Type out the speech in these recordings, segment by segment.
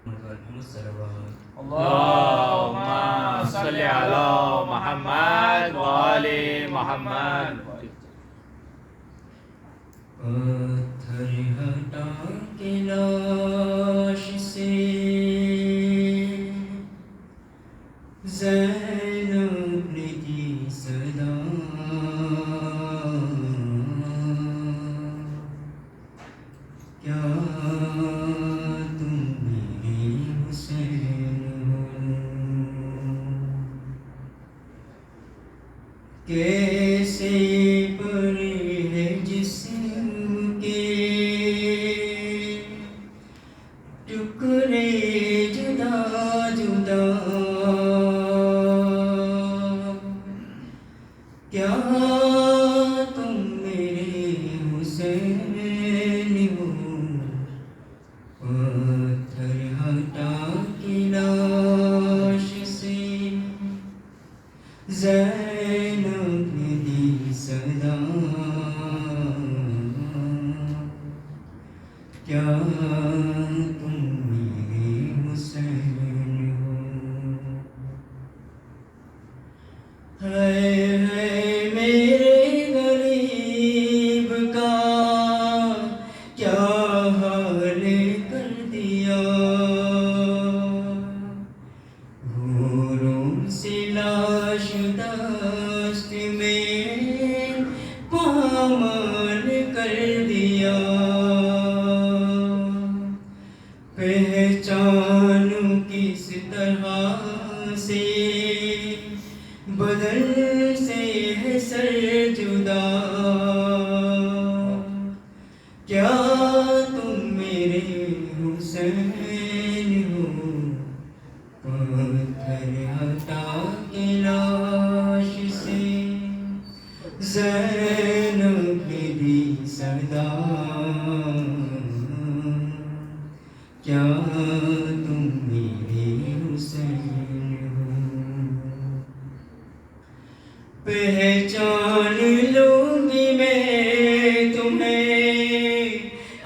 اللهم صل على محمد وآل محمد. پتھر ہٹا کے لاش سے زینب نے دی صدا، کیا تم میرے حسین ہو؟ کیسے پڑے ہے جسم کے ٹکڑے جدا جدا، کیا تم میرے حسین ہو؟ پتھر ہٹا کے لاش سے زینب نے دی صدا، کیا تم میرے حسین ہو؟ ہے میرے غریب کا کیا حال کر دیا، حوروں سے لاش دست میں پامال کر دیا، پہچانوں کس طرح سے بدن سے ہے سر جدا، کیا تم میرے حسین ہو؟ پتھر ہٹا کے لاش سے زینب نے دی صدا، کیا تم میرے حسین ہو؟ پہچان لوں گی میں تمہیں،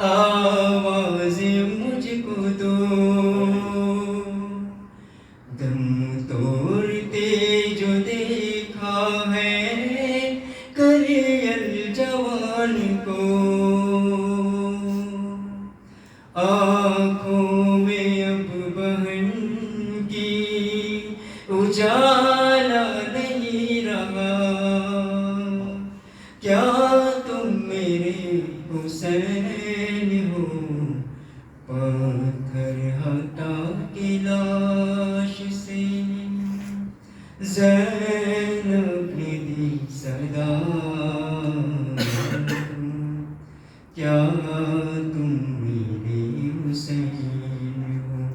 آواز مجھ کو دو، دم توڑتے جو دیکھا ہے کریل جوان کو، آنکھوں میں اب بہن کی اجالا نہیں رہا، کیا تم میرے حسین ہو؟ پتھر ہٹا کے لاش سے زینب نے دی صدا، کیا تم میرے حسین ہو؟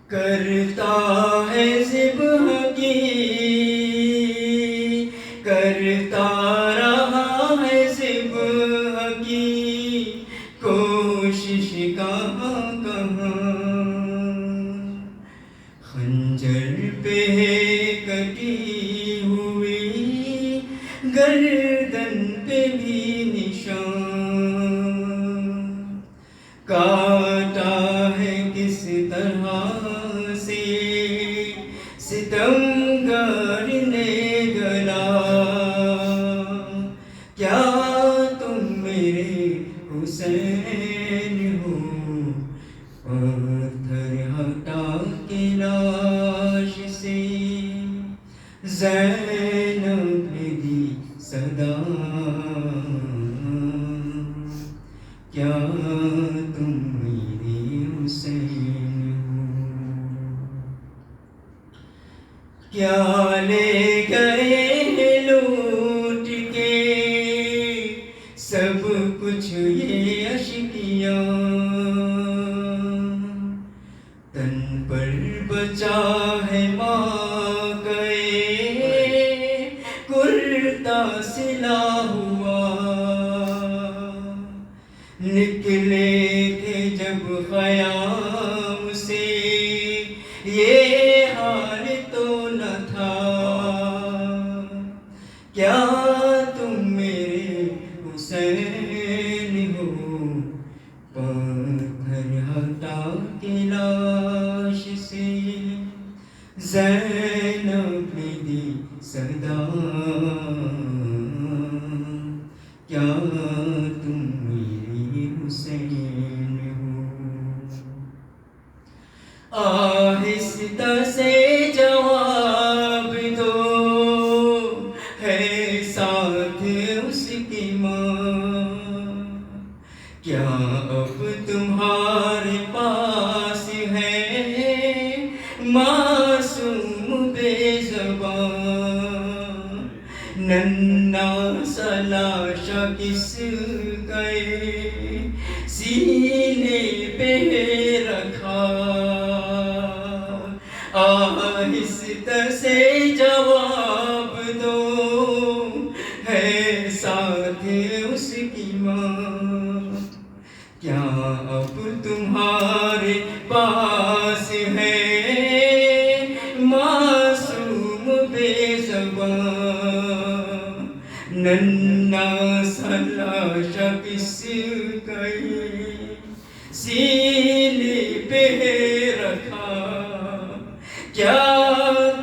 کرتا ہے ذبح کی، کرتا رہا ہے ذبح کی کوشش کہاں کہاں، خنجر پہ ہے کٹی ہوئی گردن پہ بھی نشان، کاٹا ہے کس طرح سے ستمگر نے گلا، کیا تم میرے حسین ہو؟ پتھر ہٹا کے لاش سے زینب نے دی صدا، کیا تم میرے حسین ہو؟ کیا لے گئے لوٹ کے سب کچھ یہ اشکیاں، تن پر بچا ہے ماں گئے کرتا سلا ہوا، نکلے تھے جب خیام سے یہ حال تو نہ تھا، کیا تم میرے حسین ہو؟ پتھر ہٹا کے لاش سے زینب نے دی صدا، کیا تم میری حسین ہو؟ آہستہ سے جواب دو، ہے ساتھ اس کی ماں، کیا اب تمہارے پاس ہے معصوم بے زبان؟ ننھا سا لاشا کس گئے سینے پہ رکھا، آہستہ سے جواب دو، ہے ساتھ اس کی ماں، کیا اب تمہارے پاس ہے معصوم بے زبان؟ ننھا سا لاشا کس گئے سینے پہ رکھا، کیا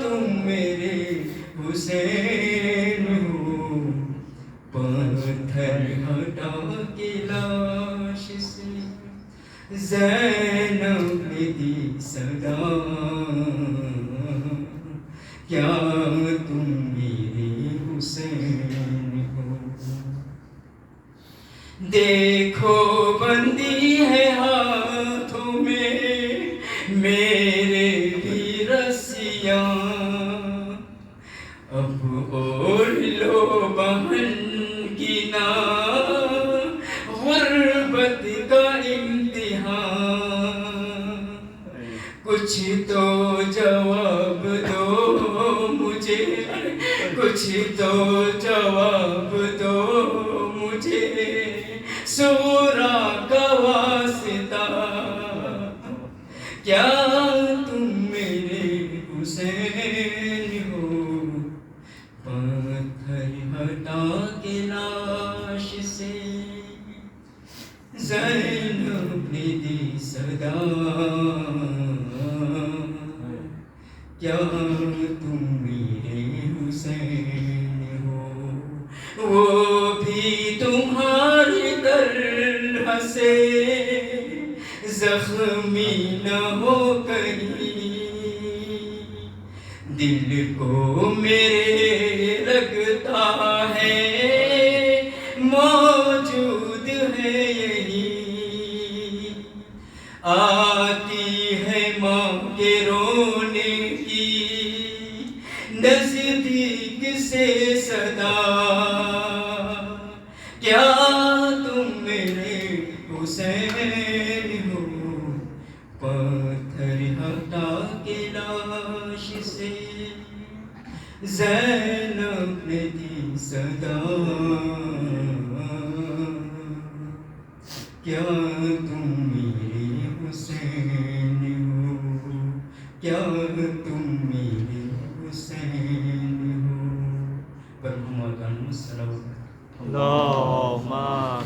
تم میرے حسین ہو؟ پتھر ہٹا کے لاش سے زینب نے دی صدا، کیا تم میرے حسین ہو؟ دیکھو بندی ہے ہاتھوں میں میرے بھی رسیاں، اب اوڑھ لو بہن کی نا غربت کا امتحان، کچھ تو جواب دو مجھے، کچھ تو جواب دو مجھے، سورا کا واسطہ، کیا تم میرے حسین ہو؟ پتھر ہٹا کے لاش سے زینب نے دی صدا، کیا تم میرے حسین ہو؟ وہ بھی تمہاری طرح سے زخمی نہ ہو کہیں، دل کو میرے لگتا ہے موجود ہے یہی، آتی ہے ماں کے رونے کی نزدیک سے صدا، کیا تم میرے حسین ہو؟ پتھر ہٹا کے لاش سے زینب نے دی صدا، کیا تم میرے حسین ہو؟ کیا تم میرے حسین ہو؟ پر محمد صلوات اللهم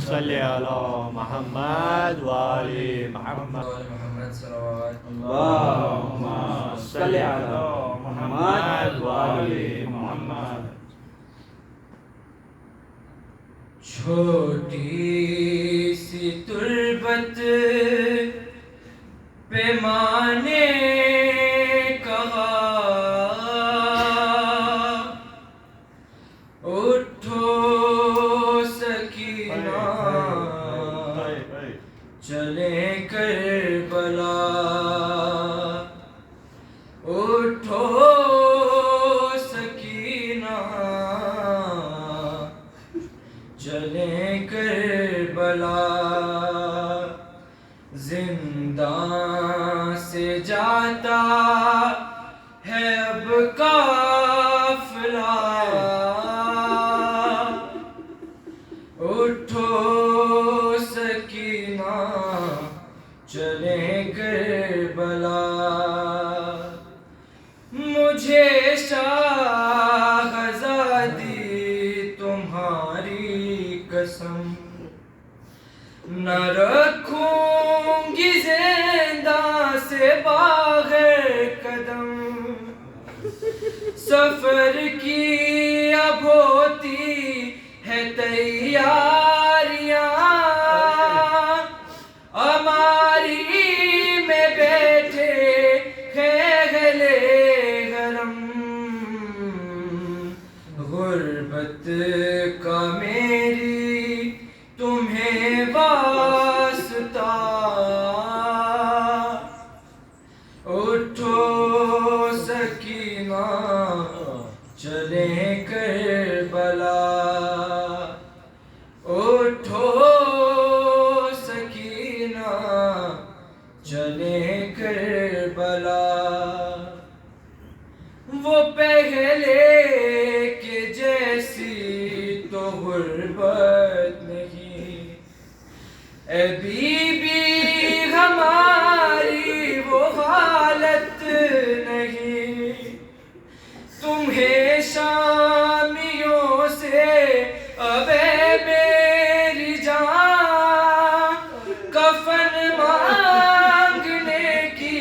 صل على محمد وآل محمد. محمد صلوات اللهم صل على محمد وآل محمد. چھوٹی سی تربت پہ ماں نے کہا اٹھو سکینہ چلیں کربلا، اٹھو سکینہ چلیں کربلا، زندان سے جاتا ہے اب قافلہ، اٹھو سکینہ چلیں کربلا، مجھے شاہزادی تمہاری قسم نہ رکھوں سے باہر قدم سفر کی اب ہوتی ہے تیاریاں ہماری میں بیٹھے خیل حرم غربت کا میری تمہیں واسطہ اٹھو سکینہ چلیں کربلا اٹھو سکینہ چلیں کربلا وہ پہلے کے جیسی تو غربت نہیں اے بی بی ہماری وہ حالت نہیں تمہیں شامیوں سے اب اے میری جان کفن مانگنے کی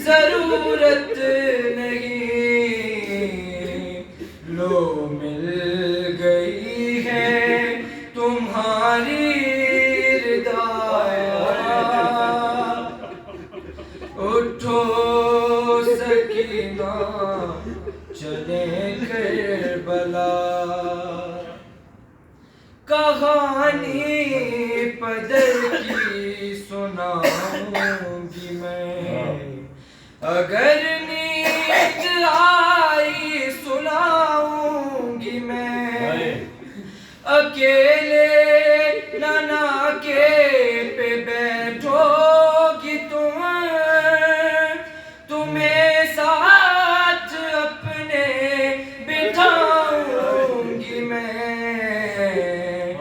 ضرورت نہیں لو مل گئی ہے تمہاری رضا اٹھو سکینہ چلیں کربلا کہانی پدر کی سناؤں گی میں اگر نیند آئی سناؤں گی میں اکیلے نانا کے پہ بیٹھو گی تمہیں ساتھ اپنے بٹھاؤں گی میں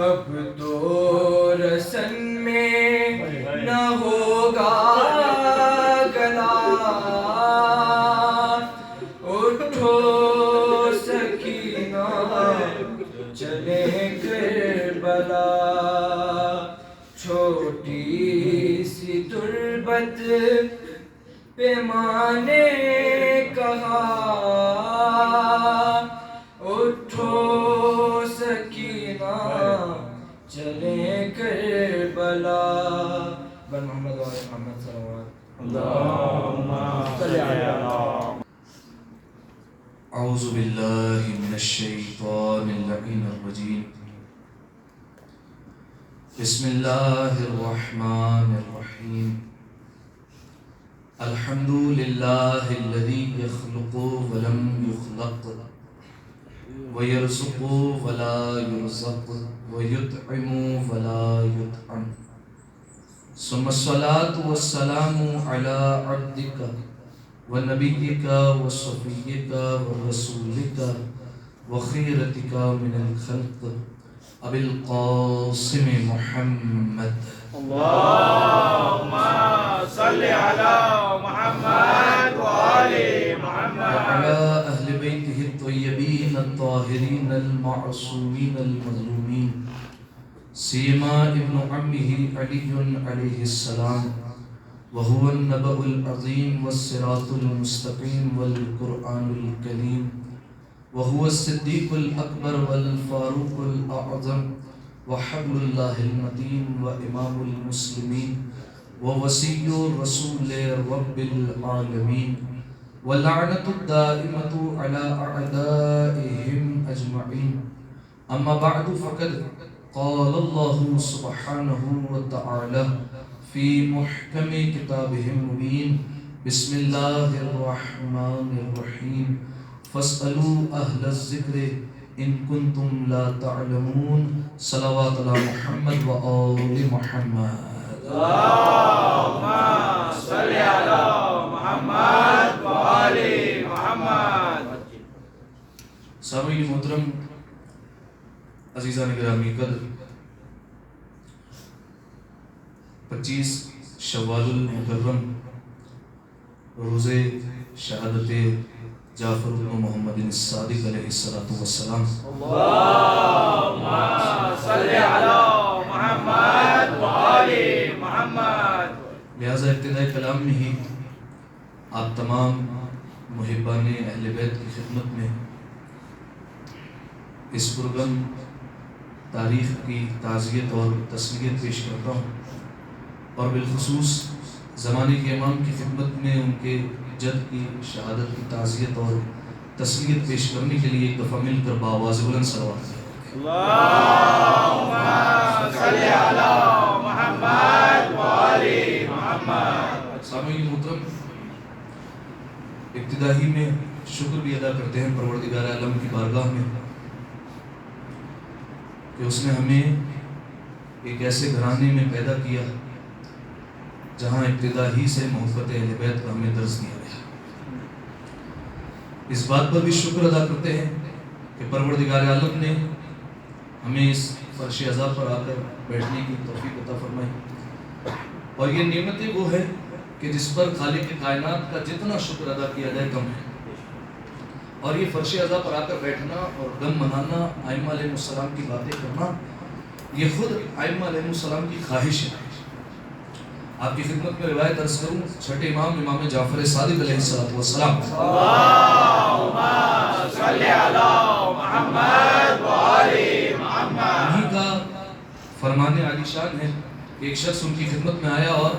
اب تو رسن میں نہ ہوگا گلا اٹھو سکینہ چلیں کربلا چھوٹی سی تربت پہ ماں نے کہا اٹھو سکینہ چلیں کربلا بن محمد و آل محمد صلوات اللہم صلی علی اعوذ باللہ من الشیطان اللعین الرجیم بسم اللہ الرحمن الرحیم الحمد للہ الذی یخلق ولم یخلق ویرزق ولا یرزق ویطعم ولا یطعم ثم الصلاة والسلام على عبدك ونبيك وصفيك ورسولك وخيرتك من الخلق أبي القاسم محمد اللہم صلی علی محمد وآل محمد وعلى أهل بيته الطيبين الطاهرين المعصومين المظلومين سيما ابن عمه علي عليه السلام وهو النبأ العظيم والصراط المستقيم والقرآن الكريم وهو الصديق الأكبر والفاروق الأعظم وحبل الله المتين وإمام المسلمين ووصي رسول رب العالمين واللعنة الدائمة على أعدائهم أجمعين أما بعد فقد قال الله سبحانه وتعالى في محكم كتابه المبين بسم الله الرحمن الرحيم فاسألوا أهل الذكر إن كنتم لا تعلمون صلوات على محمد وآل محمد اللہم صلی علی محمد وآل محمد سامعین محترم عزیزان گرامی قدر 25 شوال المکرم روز شہادت جعفر بن محمد الصادق علیہ السلام اللہم صلی علی محمد وآل محمد لہٰذا ابتدائی کلام میں ہی آپ تمام محبان اہل بیت کی خدمت میں اس پرغم تاریخ کی تعزیت اور تسلیت پیش کرتا ہوں، اور بالخصوص زمانے کے امام کی خدمت میں ان کے جد کی شہادت کی تعزیت اور تسلیت پیش کرنے کے لیے ایک دفعہ مل کر بآواز بلند صلوات اللہم صلی علی محمد و آل محمد۔ سامعین محترم، ابتدائی میں شکر بھی ادا کرتے ہیں پروردگار عالم کی بارگاہ میں کہ اس نے ہمیں ایک ایسے گھرانے میں پیدا کیا جہاں ابتدا ہی سے محبت اہل بیت کا ہمیں درس دیا گیا۔ اس بات پر بھی شکر ادا کرتے ہیں کہ پروردگار عالم نے ہمیں اس فرش عزا پر آ کر بیٹھنے کی توفیق عطا فرمائی، اور یہ نعمتیں وہ ہے کہ جس پر خالق کائنات کا جتنا شکر ادا کیا جائے کم ہے۔ اور یہ فرش عزا پر آ کر بیٹھنا اور غم منانا، ائمہ علیہ السلام کی باتیں کرنا، یہ خود ائمہ علیہ السلام کی خواہش ہے۔ آپ کی خدمت میں روایت عرض کروں، چھٹے امام امام جعفر صادق علیہ السلام اللہم صلی علی محمد و آل محمد، انہی کا فرمان عالی شان ہے کہ ایک شخص ان کی خدمت میں آیا اور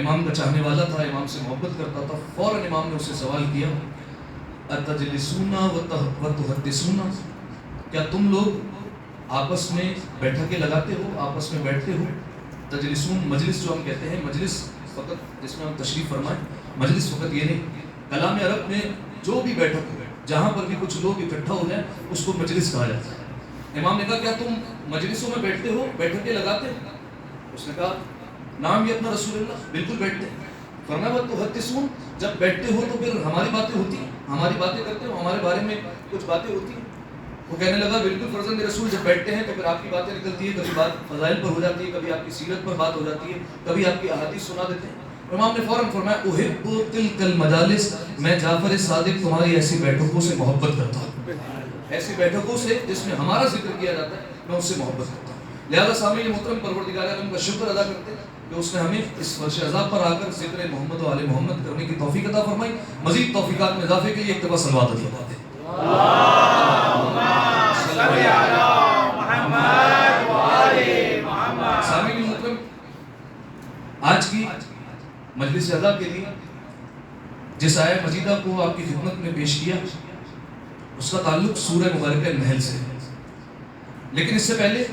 امام کا چاہنے والا تھا، امام سے محبت کرتا تھا۔ فوراً امام نے اسے سوال کیا، اتجلسون وتحدثون، کیا تم لوگ آپس میں بیٹھکیں لگاتے ہو، آپس میں بیٹھتے ہو؟ تجلسون مجلس جو ہم کہتے ہیں، مجلس فقط جس میں ہم تشریف فرمائیں، مجلس فقط یہ نہیں، کلام عرب میں جو بھی بیٹھک ہو، جہاں پر بھی کچھ لوگ اکٹھا ہو جائیں اس کو مجلس کہا جاتا ہے۔ امام نے کہا کیا تم مجلسوں میں بیٹھتے ہو، بیٹھکیں لگاتے ہو؟ اس نے کہا نام یہ اپنا رسول اللہ، بالکل بیٹھتے ہیں۔ فرمایا وتحدثون، جب بیٹھتے ہو تو پھر ہماری باتیں ہوتی ہیں، ہماری باتیں کرتے ہو، ہمارے بارے میں کچھ باتیں ہوتی ہیں؟ وہ کہنے لگا بالکل فرزند رسول، جب بیٹھتے ہیں تو پھر آپ کی باتیں نکلتی ہیں، کبھی بات فضائل پر ہو جاتی ہے، کبھی آپ کی سیرت پر بات ہو جاتی ہے، کبھی آپ کی احادیث سنا دیتے ہیں۔ امام نے فوراً فرمایا احب تلک المجالس، میں جعفر صادق تمہاری ایسی بیٹھکوں سے محبت کرتا ہوں، ایسی بیٹھکوں سے جس میں ہمارا ذکر کیا جاتا ہے، میں اس سے محبت کرتا ہوں۔ لہذا سامعین محترم، پروردگار عالم کا شکر ادا کرتے ہیں کہ اس نے ہمیں اس فرش عذاب پر آ کر ذکر محمد و آل محمد کرنے کی توفیق عطا فرمائی۔ مزید توفیقات میں اضافے کے لیے ایک دفعہ صلوات عطا فرمائے۔ اللہم صلی علی محمد و آل محمد۔ سامعین محترم، آج کی مجلس عزا کے لیے جس آیہ مجیدہ کو آپ کی خدمت میں پیش کیا، اس کا تعلق سورہ مبارکہ نحل سے ہے، لیکن اس سے پہلے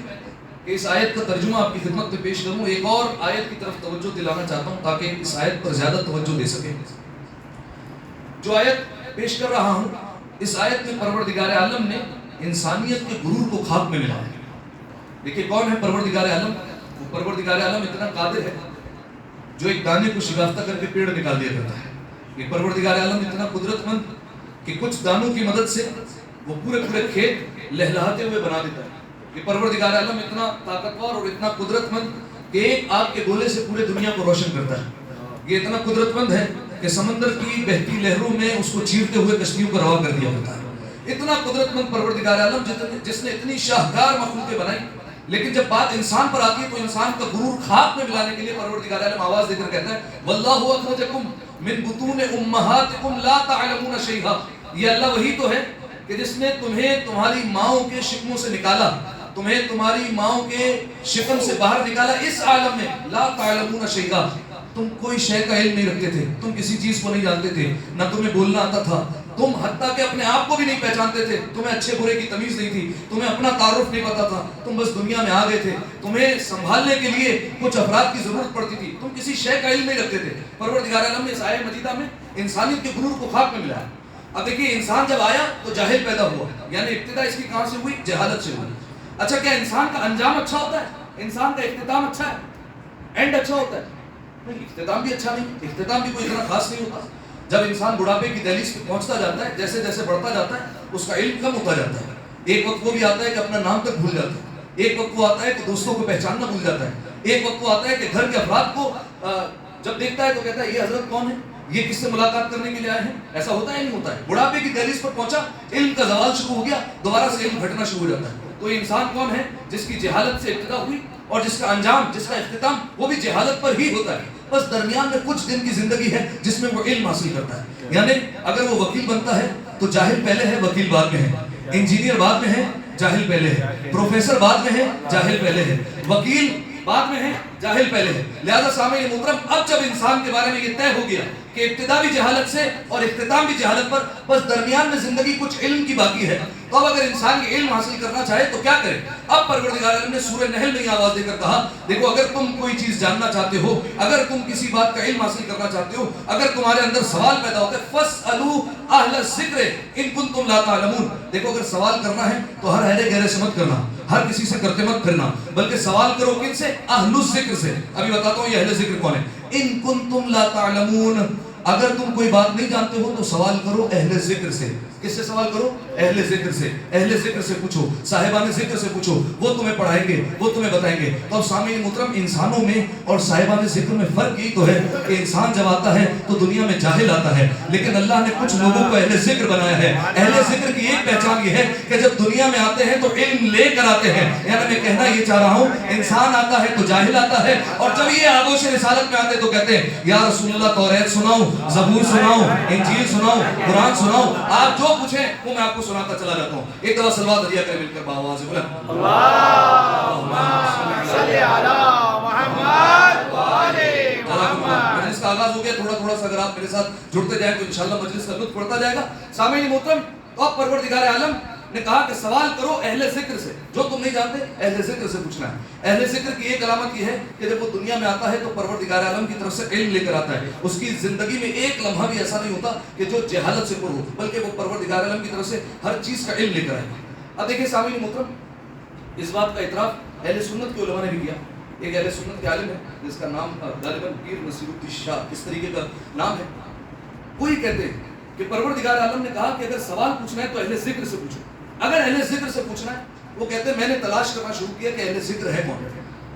کہ اس آیت کا ترجمہ آپ کی خدمت میں پیش کروں، ایک اور آیت کی طرف توجہ دلانا چاہتا ہوں تاکہ اس آیت پر زیادہ توجہ دے سکیں۔ جو آیت پیش کر رہا ہوں، اس آیت میں پروردگار عالم نے انسانیت کے غرور کو خاک میں ملایا ہے۔ دیکھیے کون ہے پروردگار عالم؟ وہ پروردگار عالم اتنا قادر ہے جو ایک دانے کو شگافتہ کر کے پیڑ نکال دیا کرتا ہے۔ یہ پروردگار عالم اتنا قدرت مند کہ کچھ دانوں کی مدد سے وہ پورے کھیت لہلہاتے ہوئے بنا دیتا ہے۔ یہ پروردگار عالم اتنا طاقتور اور اتنا قدرت مند کہ ایک آگ کے گولے سے پورے دنیا کو روشن کرتا ہے۔ یہ اتنا قدرت مند ہے کہ سمندر کی بہتی لہروں میں اس کو چیرتے ہوئے کشتیوں کو روا کر دیا کرتا ہے۔ اتنا قدرت مند پروردگار عالم جس نے اتنی شاہکار مخلوقیں بنائی، لیکن جب بات انسان پر آتی ہے تو انسان کا غرور خاک میں ملانے کے لیے پروردگار عالم آواز دے کر کہتا ہے واللہ اخرجکم من بطون امہاتکم لا تعلمون شیئا، یہ اللہ وہی تو ہے کہ جس نے تمہیں تمہاری ماؤں کے شکموں سے نکالا، تمہیں تمہاری ماؤں کے شکم سے باہر نکالا اس عالم میں، لا تعلمون شیئا، تم کوئی شے کا علم نہیں رکھتے تھے، تم کسی چیز کو نہیں جانتے تھے، نہ تمہیں بولنا آتا تھا، تم حتیٰ کہ اپنے آپ کو بھی نہیں پہچانتے تھے، تمہیں اچھے برے کی تمیز نہیں تھی، تمہیں اپنا تعارف نہیں پتا تھا، تم بس دنیا میں آ گئے تھے، تمہیں سنبھالنے کے لیے کچھ افراد کی ضرورت پڑتی تھی، تم کسی شے کا علم نہیں رکھتے تھے۔ پروردگار عالم نے اس آیہ مجیدہ میں انسانیت کے غرور کو خاک میں ملایا۔ اب دیکھیے انسان جب آیا تو جاہل پیدا ہوا، یعنی ابتدا اس کی کہاں سے ہوئی؟ جہالت سے ہوئی۔ اچھا کیا انسان کا انجام اچھا ہوتا ہے؟ انسان کا اختتام اچھا ہے؟ اینڈ اچھا ہوتا ہے؟ نہیں، اختتام بھی اچھا نہیں، اختتام بھی کوئی اتنا خاص نہیں ہوتا۔ جب انسان بڑھاپے کی دہلیز پہ پہنچتا جاتا ہے، جیسے جیسے بڑھتا جاتا ہے اس کا علم کم ہوتا جاتا ہے۔ ایک وقت وہ بھی آتا ہے کہ اپنا نام تک بھول جاتا ہے، ایک وقت وہ آتا ہے کہ دوستوں کو پہچاننا بھول جاتا ہے، ایک وقت وہ آتا ہے کہ گھر کے افراد کو جب دیکھتا ہے تو کہتا ہے یہ حضرت کون ہے، یہ کس سے ملاقات کرنے کے لیے آئے ہیں؟ ایسا ہوتا ہے نہیں ہوتا ہے؟ بڑھاپے کی دہلیز پر پہنچا، علم کا زوال شروع ہو گیا، دوبارہ سے علم گھٹنا شروع ہو جاتا ہے۔ تو یہ انسان کون ہے؟ جس کی جہالت سے ابتدا ہوئی اور جس کا انجام، جس کا اختتام وہ بھی جہالت پر ہی ہوتا ہے. بس درمیان میں کچھ دن کی زندگی ہے جس میں وہ علم حاصل کرتا ہے. یعنی اگر وہ وکیل بنتا ہے تو جاہل پہلے ہے، وکیل بعد میں ہے. انجینئر بعد میں ہے، جاہل پہلے ہے. پروفیسر بعد میں ہے، جاہل پہلے ہے. وکیل بعد میں ہے، جاہل پہلے ہے. لہذا سامعین محترم، اب جب انسان کے بارے میں یہ طے ہو گیا کہ ابتدا بھی جہالت سے اور اختتام بھی جہالت پر، بس درمیان میں زندگی کچھ علم کی باقی ہے، تو اب اگر انسان یہ علم حاصل کرنا چاہے تو کیا کرے؟ اب پروردگار عالم نے سورہ نحل میں یہ آواز دے کر کہا، دیکھو اگر تم کوئی چیز جاننا چاہتے ہو، اگر تم کسی بات کا علم حاصل کرنا چاہتے ہو، اگر تمہارے اندر سوال پیدا ہوتا ہے، فَاسْأَلُوا أَهْلَ الذِّكْرِ إِن كُنتُمْ لَا تَعْلَمُونَ. دیکھو اگر سوال کرنا ہے تو ہر اہل گہرے سے مت کرنا، ہر کسی سے کرتے مت پھرنا، بلکہ سوال کرو کن سے؟ اہل الذکر سے. ابھی بتاتا ہوں یہ اہل ذکر کون ہے. ان کنتم لا تعلمون، اگر تم کوئی بات نہیں جانتے ہو تو سوال کرو اہل ذکر سے. کس سے سوال کرو؟ اہل ذکر سے. اہل ذکر سے پوچھو، صاحبان ذکر سے پوچھو، وہ تمہیں پڑھائیں گے، وہ تمہیں بتائیں گے. تو اب سامعین محترم، انسانوں میں اور صاحبان ذکر میں فرق یہی تو ہے کہ انسان جب آتا ہے تو دنیا میں جاہل آتا ہے، لیکن اللہ نے کچھ لوگوں کو اہل ذکر بنایا ہے. اہل ذکر کی ایک پہچان یہ ہے کہ جب دنیا میں آتے ہیں تو علم لے کر آتے ہیں. یعنی میں کہنا یہ چاہ رہا ہوں، انسان آتا ہے تو جاہل آتا ہے، اور جب یہ آغوش رسالت میں آتے تو کہتے ہیں یا رسول اللہ توریت سناؤں، زبور سناؤں، انجیل سناؤں، قرآن سناؤں، آپ جو پوچھیں وہ میں آپ کو سناتا چلا جاتا ہوں. ایک دفعہ صلوات علیہ کریں مل کر بآواز بلند، اللہم صلی علی محمد و آل محمد. مجلس کا آغاز ہو گیا، تھوڑا تھوڑا سا اگر آپ میرے ساتھ جڑتے جائیں تو انشاءاللہ مجلس کا لطف پڑتا جائے گا. سامعین محترم، تو اب پروردگار عالم نے کہا کہ سوال کرو اہل ذکر سے، جو تم نہیں جانتے اہل ذکر سے پوچھنا ہے. اہل ذکر کی ایک علامت یہ ہے کہ جب وہ دنیا میں آتا ہے تو پروردگار عالم کی طرف سے علم لے کر آتا ہے. اس کی زندگی میں ایک لمحہ بھی ایسا نہیں ہوتا کہ جو جہالت سے پر ہو، بلکہ وہ پروردگار عالم کی طرف سے ہر چیز کا علم لے کر آئے. اب دیکھیں سامعین محترم، اس بات کا اعتراف اہل سنت کے علماء نے بھی کیا. ایک اہل سنت کے عالم ہے جس کا نام غالباً پیر نصیر الدین شاہ اس طریقے کا نام ہے. وہی کہتے ہیں کہ پروردگار عالم نے کہا کہ اگر سوال پوچھنا ہے تو اہل ذکر سے پوچھو. اگر اہل ذکر سے پوچھنا ہے، وہ کہتے ہیں میں نے تلاش کرنا شروع کیا کہ اہل ذکر ہے کون.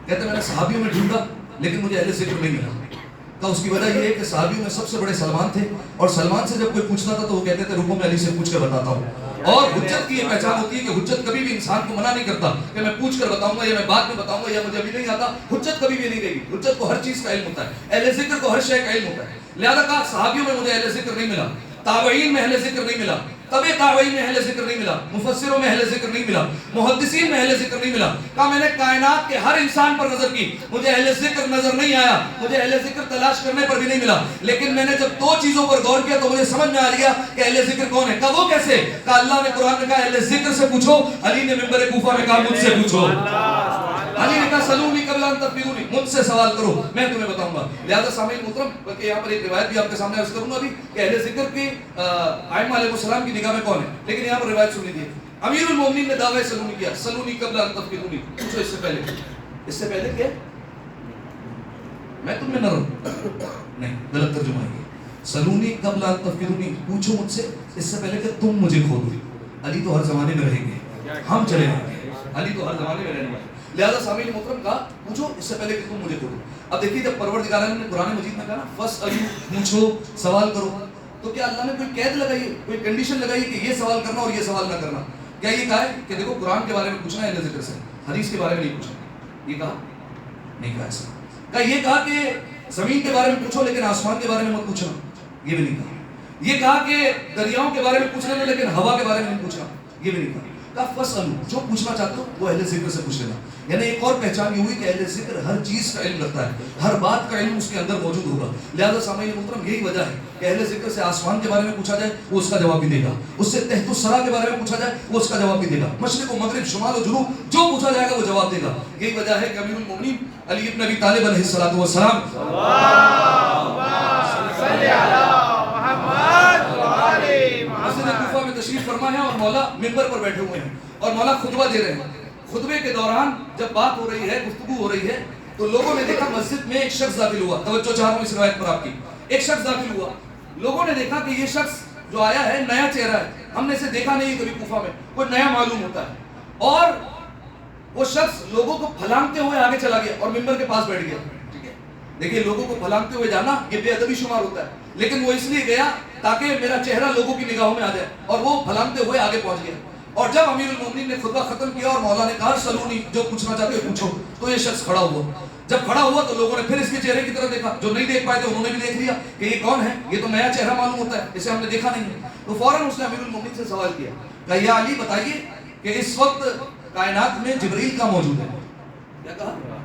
کہتے ہیں میں نے صحابیوں میں ڈھونڈا لیکن مجھے اہل ذکر نہیں ملا. تو اس کی وجہ یہ ہے کہ صحابیوں میں سب سے بڑے سلمان تھے، اور سلمان سے جب کوئی پوچھتا تھا تو وہ کہتے تھے رکو میں علی سے پوچھ کر بتاتا ہوں. اور حجت کی یہ پہچان ہوتی ہے کہ حجت کبھی بھی انسان کو منع نہیں کرتا کہ میں پوچھ کر بتاؤں گا یا میں بعد میں بتاؤں گا یا مجھے ابھی نہیں آتا. حجت کبھی بھی نہیں گئی. حجت کو ہر چیز کا علم ہوتا ہے، اہل ذکر کو ہر شے کا علم ہوتا ہے. لہذا کہا صحابیوں میں مجھے اہل ذکر نہیں ملا، تابعین میں اہل ذکر نہیں ملا، تبع تابعین میں اہل ذکر نہیں ملا، مفسروں میں اہل ذکر نہیں ملا، محدثین میں اہل ذکر نہیں ملا. کہا میں نے کائنات کے ہر انسان پر نظر کی، مجھے اہل ذکر نظر نہیں آیا، مجھے اہل ذکر تلاش کرنے پر بھی نہیں ملا. لیکن میں نے جب دو چیزوں پر غور کیا تو مجھے سمجھ میں آ گیا کہ اہل ذکر کون ہے. کہا وہ کیسے؟ کہا اللہ نے قرآن میں کہا اہل ذکر سے پوچھو، علی نے منبر کوفہ میں کہا مجھ سے پوچھو. علی نے کہا سلونی قبل ان تنبئونی، مجھ سے سوال کرو میں تمہیں بتاؤں گا. لہذا سامعین محترم، بلکہ یہاں پر ایک روایت بھی آپ کے سامنے عرض کروں گا بھی کہ اہل ذکر کی ائمہ علیہ السلام کی نگاہ میں کون ہے. لیکن یہاں پر روایت سن لیجیے، امیر المومنین نے دعوی سلونی کیا، سلونی قبل ان تنبئونی، پوچھو اس سے پہلے. اس سے پہلے کیا؟ میں تم میں نہ رہوں، نہیں، غلط ترجمہ ہے. سلونی قبل ان تنبئونی، پوچھو مجھ سے اس سے پہلے کہ تم مجھے کھو دو. علی تو ہر زمانے میں رہیں گے، ہم چلے جائیں گے، علی تو ہر زمانے میں رہنے والے. لہذا سامعین محترم کہا پوچھو اس سے پہلے کہ تم مجھے کھو دو. اب دیکھیے جب پروردگار عالم نے قرآن مجید میں کہا نا فاسألوا، پوچھو سوال کرو، تو کیا اللہ نے کوئی قید لگائی ہے، کوئی کنڈیشن لگائی ہے کہ یہ سوال کرنا اور یہ سوال نہ کرنا؟ کیا یہ کہا ہے کہ دیکھو قرآن کے بارے میں پوچھنا ہے اہل ذکر سے، حدیث کے بارے میں نہیں پوچھنا؟ یہ کہا نہیں کہا ایسا. کہا یہ کہا کہ زمین کے بارے میں پوچھو لیکن آسمان کے بارے میں مت پوچھنا؟ یہ بھی نہیں کہا. یہ کہا کہ دریاؤں کے بارے میں پوچھ لینا لیکن ہوا کے بارے میں نہیں پوچھنا؟ یہ بھی نہیں کہا. فاسألوا، جو پوچھنا چاہتے ہو وہ اہل ذکر سے پوچھ لینا. یعنی ایک اور پہچان یہ ہوئی کہ اہل ذکر ہر چیز کا علم رکھتا ہے، ہر بات کا علم اس کے اندر موجود ہوگا. لہذا سامعین محترم یہی وجہ ہے کہ اہل ذکر سے آسمان کے بارے میں پوچھا جائے وہ اس کا جواب بھی دے گا، اس سے تحت الثری کے بارے میں پوچھا جائے وہ اس کا جواب بھی دے گا، مشرق و مغرب، شمال و جنوب، جو پوچھا جائے گا وہ جواب دے گا. یہی وجہ ہے کہ امیر المومنین علی ابن ابی طالب علیہ الصلوۃ والسلام مسجد کوفہ میں تشریف فرما ہے اور مولا منبر پر بیٹھے ہوئے ہیں اور مولا خطبہ دے رہے ہیں. خطبے کے دوران جب بات ہو رہی ہے، گفتگو ہو رہی ہے، تو لوگوں نے دیکھا مسجد میں ایک شخص داخل ہوا. توجہ چاہ رہا ہوں اس روایت پر آپ کی. ایک شخص داخل ہوا، لوگوں نے دیکھا کہ یہ شخص جو آیا ہے نیا چہرہ ہے، ہم نے اسے دیکھا نہیں کبھی کوفہ میں، کوئی نیا معلوم ہوتا ہے. اور وہ شخص لوگوں کو پھلانگتے ہوئے آگے چلا گیا اور منبر کے پاس بیٹھ گیا. ٹھیک ہے، دیکھیے لوگوں کو پھلانگتے ہوئے جانا یہ بے ادبی شمار ہوتا ہے، لیکن وہ اس لیے گیا تاکہ میرا چہرہ لوگوں کی نگاہوں میں آ جائے، اور وہ پھلانگتے ہوئے آگے پہنچ گیا. اور جب امیر المومنین نے خطبہ ختم کیا اور مولا نے کہا سلونی، جو پوچھنا چاہتے ہو پوچھو، تو یہ شخص کھڑا ہوا. جب کھڑا ہوا تو لوگوں نے پھر اس کے چہرے کی طرف دیکھا. جو نہیں دیکھ پائے تھے انہوں نے بھی دیکھ لیا کہ یہ کون ہے، یہ تو نیا چہرہ معلوم ہوتا ہے، اسے ہم نے دیکھا نہیں ہے. تو فوراً اس نے امیر المومنین سے سوال کیا کہ یا علی بتائیے کہ اس وقت کائنات میں جبرائیل کہاں موجود ہے؟ کیا کہا؟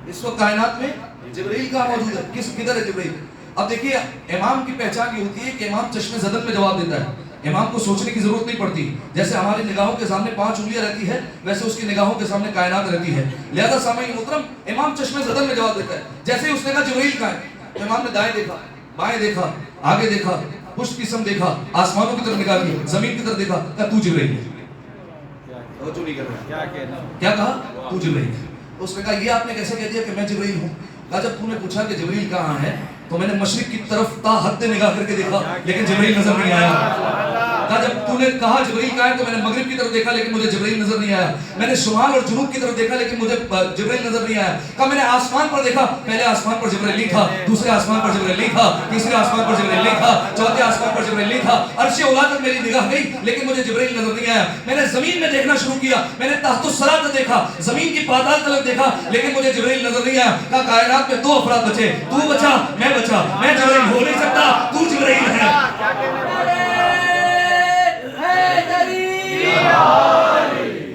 اس وقت کائنات میں جبرائیل کہاں موجود ہے؟ کدھر ہے جبرائیل؟ اب دیکھیے امام کی پہچان یہ ہوتی ہے کہ امام چشم زدن میں جواب دیتا ہے. امام کو سوچنے کی ضرورت نہیں پڑتی. جیسے ہماری نگاہوں کے سامنے 5 انگلیاں رہتی ہے، ویسے اس کی نگاہوں کے سامنے کائنات رہتی ہے. لہذا سامعین محترم، امام چشم زدن میں جواب دیتا ہے. جیسے ہی اس نے کہا جبرائیل کہاں ہے، تو امام نے دائیں دیکھا، بائیں دیکھا، آگے دیکھا، پشت کی سمت دیکھا، آسمانوں کی طرف نگاہ کی، زمین کی طرف دیکھا، کہا تو جبرائیل ہے. توجہ نہیں کر رہا. کیا کہا؟ تو جبرائیل ہے. اس نے کہا یہ آپ نے کیسے کہہ دیا کہ میں جبرائیل ہوں؟ کہا جب تو نے پوچھا کہ جبرائیل کہاں ہے تو میں نے مشرق کی طرف تا حد نگاہ کر کے دیکھا لیکن جبرائیل نظر نہیں آیا. کہا جب تو نے کہا جبرائیل کہاں ہے تو میں نے مغرب کی طرف دیکھا لیکن مجھے جبرائیل نظر نہیں آیا. میں نے شمال اور جنوب کی طرف دیکھا لیکن مجھے جبرائیل نظر نہیں آیا. کہا میں نے آسمان پر دیکھا، پہلے آسمان پر جبرائیل نہیں تھا، دوسرے آسمان پر جبرائیل نہیں تھا، تیسرے آسمان پر جبرائیل نہیں تھا، چوتھے آسمان پر جبرائیل نہیں تھا. عرش اولا تک میری نگاہ گئی لیکن مجھے جبرائیل نظر نہیں آیا. میں نے زمین میں دیکھنا شروع کیا، میں نے تحت الثری تک دیکھا، زمین کی پاتال تلک دیکھا لیکن مجھے جبرائیل نظر نہیں آیا. کہا کائنات میں 2 افراد بچے، تو بچا میں بچا. میں جبرائیل ہو نہیں سکتا، تو جبرائیل ہے.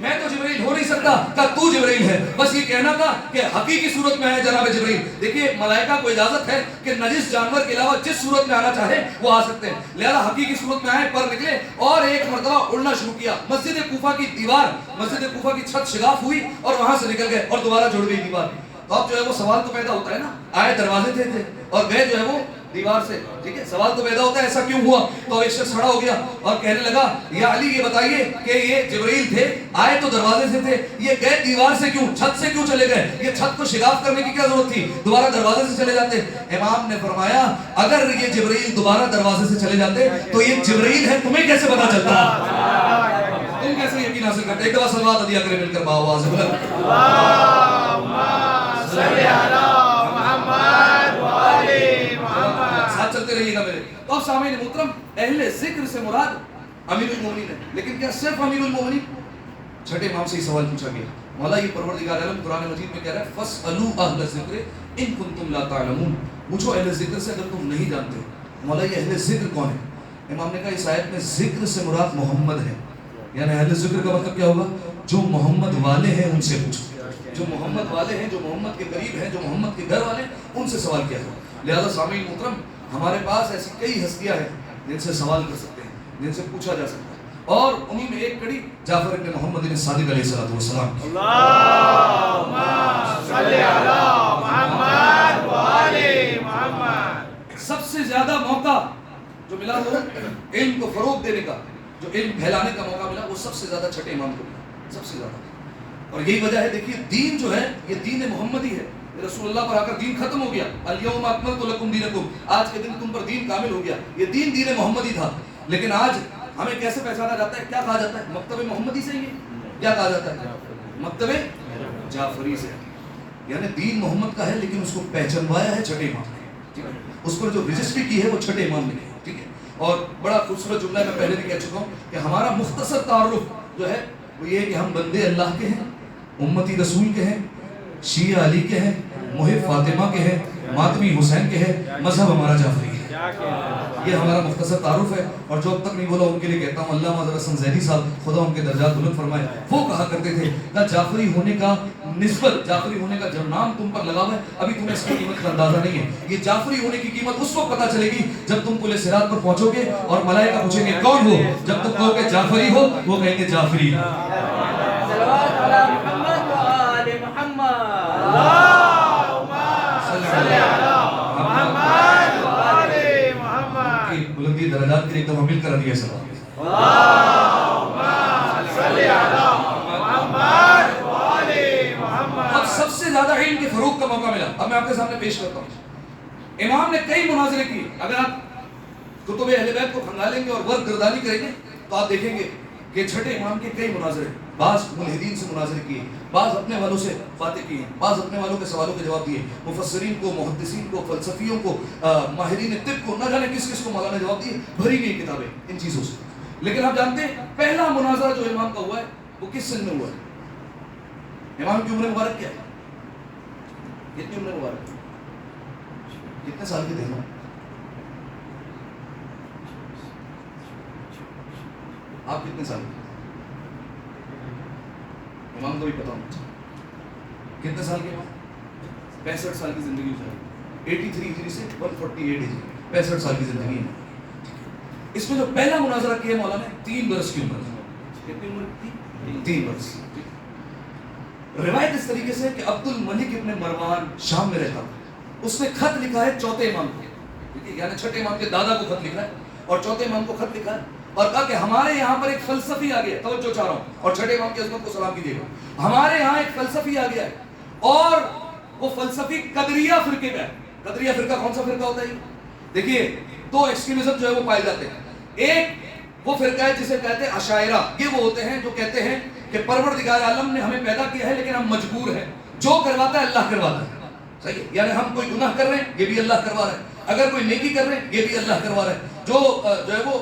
میں تو جبرائیل ہو نہیں سکتا، کہا تو جبرائیل ہے. بس یہ کہنا تھا کہ حقیقی صورت میں ہے جناب جبرائیل. دیکھیے ملائکہ کو اجازت ہے کہ نجس جانور کے علاوہ جس صورت میں آنا چاہے وہ آ سکتے ہیں. لہذا حقیقی صورت میں آئے، پر نکلے اور ایک مرتبہ اڑنا شروع کیا. مسجد کوفہ کی دیوار، مسجد کوفہ کی چھت شگاف ہوئی اور وہاں سے نکل گئے اور دوبارہ جڑ گئی دیوار. تو اب جو ہے وہ سوال تو پیدا ہوتا ہے نا، آئے دروازے تھے اور گئے جو ہے وہ دیوار سے. ٹھیک ہے، سوال تو پیدا ہوتا ہے ایسا کیوں ہوا. تو ایک شخص کھڑا ہو گیا اور کہنے لگا یا علی یہ بتائیے کہ یہ جبرائیل تھے، آئے تو دروازے سے تھے، یہ گئے دیوار سے کیوں، چھت سے کیوں چلے گئے؟ یہ چھت کو شگاف کرنے کی کیا ضرورت تھی، دوبارہ دروازے سے چلے جاتے. امام نے فرمایا اگر یہ جبرائیل دوبارہ دروازے سے چلے جاتے تو یہ جبرائیل ہے تمہیں کیسے پتا چلتا؟ تم کیسے یقین حاصل کرتے؟ ایک دفعہ صلوات ادیا کرے مل کر باواز بلند اللہم صلی علی محمد و آل محمد. ساتھ چلتے رہیے گا میرے. تو اب سامعین محترم، اہل ذکر سے مراد امیر المومنین ہے. لیکن کیا صرف امیر المومنین؟ چھٹے امام سے ہی سوال پوچھا گیا. مولا یہ پروردگار عالم قرآن مجید میں کہہ رہا ہے فَاسْأَلُوا أَهْلَ الذِّكْرِ إِن كُنتُمْ لَا تَعْلَمُونَ. پوچھو اہل ذکر سے اگر تم نہیں جانتے. مولا یہ اہل ذکر کون ہے؟ امام نے کہا اس آیت میں ذکر سے مراد محمد ہے. یعنی اہل ذکر کا مطلب کیا ہوگا؟ جو محمد والے ہیں ان سے پوچھو. جو محمد والے ہیں، جو محمد کے قریب ہیں، جو محمد کے گھر والے ہیں، ان سے سوال کیا ہے. لہذا سامعین محترم، ہمارے پاس ایسی کئی ہستیاں ہیں جن سے سوال کر سکتے ہیں، جن سے پوچھا جا سکتا ہے. اور انہی میں ایک کڑی جعفر ابن محمد بن صادق علیہ السلام. اللہم صلی علی محمد و آل محمد. سب سے زیادہ موقع جو ملا وہ علم کو فروغ دینے کا، جو علم پھیلانے کا موقع ملا، وہ سب سے زیادہ چھٹے امام کو ملا، سب سے زیادہ. اور یہی وجہ ہے، دیکھیے دین جو ہے یہ دین محمدی ہے. رسول اللہ پر آ کر دین ختم ہو گیا. الیوم اکملت لکم دینکم، آج کے دن تم پر دین کامل ہو گیا. یہ دین محمدی تھا. لیکن آج ہمیں کیسے پہچانا جاتا ہے؟ کیا کہا جاتا ہے؟ مکتب محمدی سے. یہ کیا کہا جاتا ہے؟ مکتب جعفری سے. یعنی دین محمد کا ہے لیکن اس کو پہچانوایا ہے چھٹے امام نے. اس پر جو رجسٹری کی ہے وہ چھٹے امام نے. ٹھیک ہے. اور بڑا خوبصورت جملہ میں پہلے بھی کہہ چکا ہوں کہ ہمارا مختصر تعارف جو ہے وہ یہ ہے کہ ہم بندے اللہ کے ہیں، امتی رسول کے ہیں، شیعہ علی کے ہیں، محب فاطمہ کے ہیں، ماتمی حسین کے ہیں، مذہب ہمارا جعفری ہے. یہ ہمارا مختصر تعارف ہے. اور جو اب تک نہیں بولا ان کے لیے کہتا ہوں، علامہ حضرت حسن زیدی صاحب خدا ان کے درجات بلند فرمائے، وہ کہا کرتے تھے کہ جعفری ہونے کا نسبت، جعفری ہونے کا جو نام تم پر لگا ہوا ہے ابھی تمہیں اس کی قیمت کا اندازہ نہیں ہے. یہ جعفری ہونے کی قیمت اس وقت پتہ چلے گی جب تم پل صراط پر پہنچو گے اور ملائکہ پوچھیں گے کون ہو. جب تم کہو کہ جعفری ہو، وہ کہیں گے جعفری. صلوات علی محمد و آل محمد. اللہم صلی علی محمد و آل محمد. کی بلندی درجات کے لیے تو ہم مل کر دیا سلام. اللہم صلی علی محمد و آل محمد. اب سب سے زیادہ علم کے فروغ کا موقع ملا. اب میں آپ کے سامنے پیش کرتا ہوں. امام نے کئی مناظرے کیے. اگر آپ کتب اہل بیت کو کھنگالیں گے اور ورق گردانی کریں گے تو آپ دیکھیں گے کہ چھٹے امام کے کئی مناظرے، بعض ملحدین سے مناظرے کیے، بعض اپنے والوں سے باتیں کی ہیں، بعض اپنے والوں کے سوالوں کے جواب دیے. مفسرین کو، محدثین کو، فلسفیوں کو، ماہرین طب کو، نہ جانے کس کس کو مولانا جواب دیے. بھری گئی کتابیں ان چیزوں سے. لیکن آپ جانتے ہیں پہلا مناظرہ جو امام کا ہوا ہے وہ کس سن میں ہوا ہے؟ امام کی عمر مبارک کیا ہے؟ کتنی عمر مبارک؟ کتنے سال کے تھے امام؟ آپ کتنے سال کے؟ امام کو بھی پتا ہونا چاہیے کتنے سال کے امام؟ 65 سال کی زندگی گزاری، 83 ہجری سے 148 ہجری، 65 سال کی زندگی ہے۔ اس میں جو پہلا مناظرہ کیا مولانا نے 3 برس کی عمر، کتنی عمر تھی؟ 3 برس۔ روایت اس طریقے سے کہ عبد الملک ابن مروان شام میں رہتا تھا، اس نے خط لکھا ہے چوتھے امام کو، یعنی چھٹے امام کے دادا کو خط لکھا ہے اور چوتھے امام کو خط لکھا ہے اور کہا کہ ہمارے یہاں پر ایک فلسفی آ گیا ہے، توجہ چاہ رہا ہوں اور چھٹے امام کی عظمت کو سلام کیجیے گا، ہمارے یہاں ایک فلسفی آ گیا ہے اور وہ فلسفی قدریہ فرقے کا ہے۔ قدریہ فرقہ کون سا فرقہ ہوتا ہے؟ دیکھیے 2 ایکسٹریمزم جو ہے وہ پائے جاتے ہیں، ایک وہ فرقہ ہے جسے کہتے ہیں اشاعرہ، یہ وہ ہوتے ہیں جو کہتے ہیں کہ پروردگار عالم نے ہمیں پیدا کیا ہے لیکن ہم مجبور ہیں، جو کرواتا ہے اللہ کرواتا ہے، صحیح ہے، یعنی ہم کوئی گناہ کر رہے ہیں یہ بھی اللہ کروا رہا ہے، اگر کوئی نیکی کر رہے ہیں یہ بھی اللہ کروا رہا ہے۔ جو ہے وہ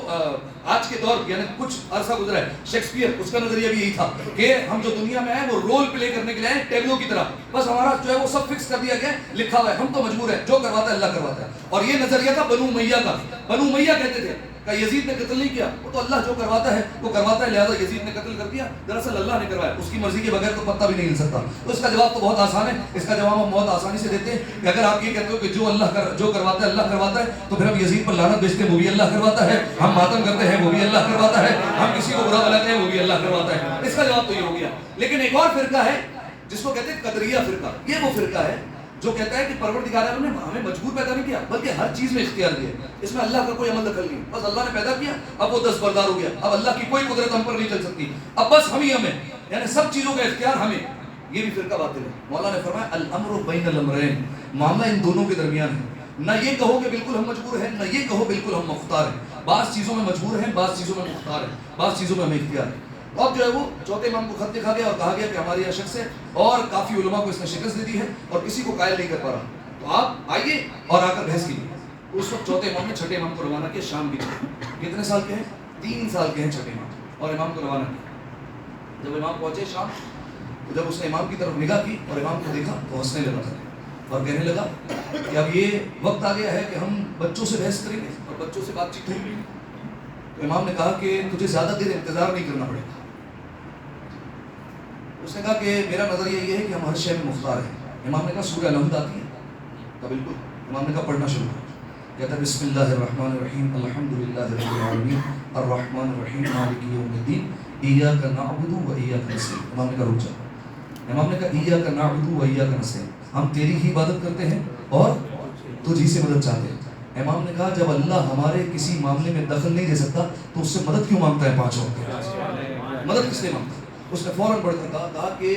آج کے دور یعنی کچھ عرصہ گزرا ہے، شیکسپیئر اس کا نظریہ بھی یہی تھا کہ ہم جو دنیا میں ہیں وہ رول پلے کرنے کے لیے ہیں ٹیبلو کی طرح، بس ہمارا جو ہے وہ سب فکس کر دیا گیا ہے، لکھا ہوا ہے، ہم تو مجبور ہیں، جو کرواتا ہے اللہ کرواتا ہے۔ اور یہ نظریہ تھا بنو امیہ کا، بنو امیہ کہتے تھے کہ یزید نے قتل نہیں کیا، وہ تو اللہ جو کرواتا ہے وہ کرواتا ہے، لہذا یزید نے قتل کر دیا، دراصل اللہ نے کروایا، اس کی مرضی کے بغیر تو پتہ بھی نہیں ہل سکتا۔ تو اس کا جواب تو بہت آسان ہے، اس کا جواب ہم بہت آسانی سے دیتے ہیں کہ اگر آپ یہ کہتے ہو کہ جو کرواتا ہے اللہ کرواتا ہے تو پھر ہم یزید پر لعنت بھیجتے ہیں وہ بھی اللہ کرواتا ہے، ہم ماتم کرتے ہیں وہ بھی اللہ کرواتا ہے، ہم کسی کو برا بلاتے ہیں وہ بھی اللہ کرواتا ہے۔ اس کا جواب تو یہ ہو گیا۔ لیکن ایک اور فرقہ ہے جس کو کہتے ہیں قدریہ فرقہ، یہ وہ فرقہ ہے جو کہتا ہے کہ پروردگار عالم نے ہمیں مجبور پیدا نہیں کیا بلکہ ہر چیز میں اختیار دیا، اس میں اللہ کا کوئی عمل دخل نہیں، بس اللہ نے پیدا کیا اب وہ دستبردار ہو گیا، اب اللہ کی کوئی قدرت ہم پر نہیں چل سکتی، اب بس ہم ہی ہمیں، یعنی سب چیزوں کا اختیار ہمیں۔ یہ بھی فرقہ باطل ہے۔ مولانا نے فرمایا الامر بین الامرین، معاملہ ان دونوں کے درمیان ہے، نہ یہ کہو کہ بالکل ہم مجبور ہیں، نہ یہ کہو بالکل ہم مختار ہیں، بعض چیزوں میں مجبور ہیں، بعض چیزوں میں مختار ہیں، بعض چیزوں میں ہمیں اختیار ہے۔ اب جو ہے وہ چوتھے امام کو خط لکھا گیا اور کہا گیا کہ ہماری یہ شخص ہے اور کافی علماء کو اس نے شکست دے دی ہے اور کسی کو قائل نہیں کر پا رہا، تو آپ آئیے اور آ کر بحث کیجیے۔ اس وقت چوتھے امام نے چھٹے امام کو روانہ کیا شام کی طرف۔ کتنے سال کے ہیں؟ 3 سال کے ہیں چھٹے امام، اور امام کو روانہ کیا۔ جب امام پہنچے شام تو جب اس نے امام کی طرف نگاہ کی اور امام کو دیکھا تو ہنسنے لگا اور کہنے لگا کہ اب یہ وقت آ گیا ہے کہ ہم بچوں سے بحث کریں گے اور بچوں سے بات چیت ہوگی۔ تو امام نے کہا کہ تجھے زیادہ دیر انتظار نہیں کرنا پڑے گا۔ اس نے کہا کہ میرا نظریہ یہ ہے کہ ہم ہر شے میں مختار ہیں۔ امام نے کہا سورہ الحمد آتی ہے؟ کہا بالکل۔ امام نے کہا پڑھنا شروع کر۔ کہتا ہے بسم اللہ الرحمن الرحیم الحمدللہ رب العالمین الرحمن الرحیم مالک یوم الدین ایاک نعبد و ایاک نستعین۔ امام نے کہا رک جا۔ امام نے کہا ایاک نعبد و ایاک نستعین، ہم تیری ہی عبادت کرتے ہیں اور تجھ ہی سے مدد چاہتے ہیں۔ امام نے کہا جب اللہ ہمارے کسی معاملے میں دخل نہیں دے سکتا تو اس سے مدد کیوں مانگتا ہے 5 وقت؟ مدد کس نے مانگتا ہے؟ اس نے فوراً بڑھ کر کہا کہ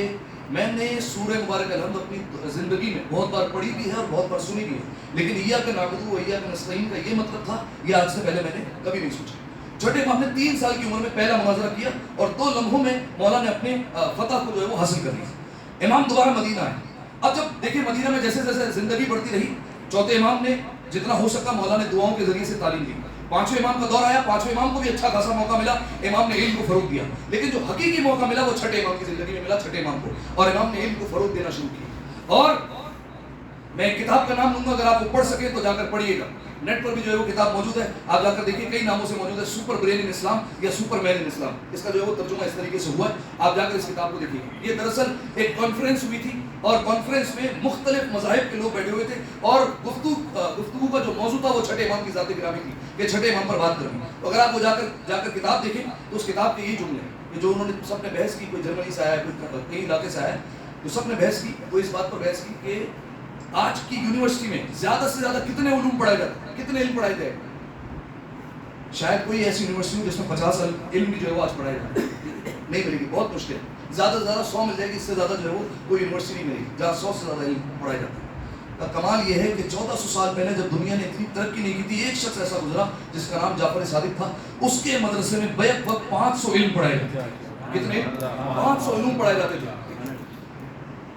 میں نے سورہ مبارک الحمد اپنی زندگی میں بہت بار پڑھی بھی ہے اور بہت بار سنی بھی ہے، لیکن ایاک نعبد و ایاک نستعین کا یہ مطلب تھا یہ آج سے پہلے میں نے کبھی نہیں سوچا۔ چھوٹے امام نے 3 سال کی عمر میں پہلا مناظرہ کیا اور 2 لمحوں میں مولا نے اپنے فتح کو جو ہے وہ حاصل کر لیا۔ امام دوبارہ مدینہ آئے۔ اب جب دیکھیں مدینہ میں جیسے جیسے زندگی بڑھتی رہی، چوتھے امام نے جتنا ہو سکا مولا نے دعاؤں کے ذریعے سے تعلیم دی۔ 5ویں امام کا دور آیا، 5ویں امام کو بھی اچھا خاصا موقع ملا، امام نے علم کو فروغ دیا، لیکن جو حقیقی موقع ملا وہ چھٹے امام کی زندگی میں ملا، چھٹے امام کو، اور امام نے علم کو فروغ دینا شروع کیا۔ اور میں ایک کتاب کا نام لوں گا، اگر آپ وہ پڑھ سکیں تو جا کر پڑھیے گا، نیٹ پر بھی جو ہے وہ کتاب موجود ہے، آپ جا کر دیکھیے، کئی ناموں سے موجود ہے، سپر برین ان اسلام یا سپر مین ان اسلام، اس کا جو ہے وہ ترجمہ اس طریقے سے ہوا ہے، آپ جا کر اس کتاب کو دیکھیے۔ یہ دراصل ایک کانفرنس ہوئی تھی اور کانفرنس میں مختلف مذاہب کے لوگ بیٹھے ہوئے تھے اور گفتگو کا جو موضوع تھا وہ چھٹے امام کی ذات گرامی تھی کہ چھٹے امام پر بات کرنی۔ تو اگر آپ وہ جا کر کتاب دیکھیں تو اس کتاب کے یہی جملے ہیں کہ جو انہوں نے سب نے بحث کی، کوئی جرمنی سے آیا ہے، کوئی کئی علاقے سے آیا ہے، تو سب نے بحث کی، وہ اس بات پر بحث کی کہ آج کی یونیورسٹی میں زیادہ سے زیادہ کتنے علوم پڑھائے جاتے ہیں، کتنے علم پڑھائے جائے۔ شاید کوئی ایسی یونیورسٹی ہو جس میں 50 علم بھی جو ہے وہ آج پڑھائے جاتے ہیں، نہیں ملے گی، بہت مشکل ہے۔ زیادہ سے زیادہ 100 مل جائے گی، اس سے زیادہ جو ہے وہ کوئی یونیورسٹی نہیں ملے گی جہاں 100 سے زیادہ علم پڑھائے جاتے ہیں۔ کمال یہ ہے کہ 1400 سال پہلے جب دنیا نے اتنی ترقی نہیں کی تھی، ایک شخص ایسا گزرا جس کا نام جعفر صادق تھا، اس کے مدرسے میں بیک وقت 500 علم پڑھائے جاتے تھے۔ کتنے؟ 500 علوم پڑھائے جاتے تھے۔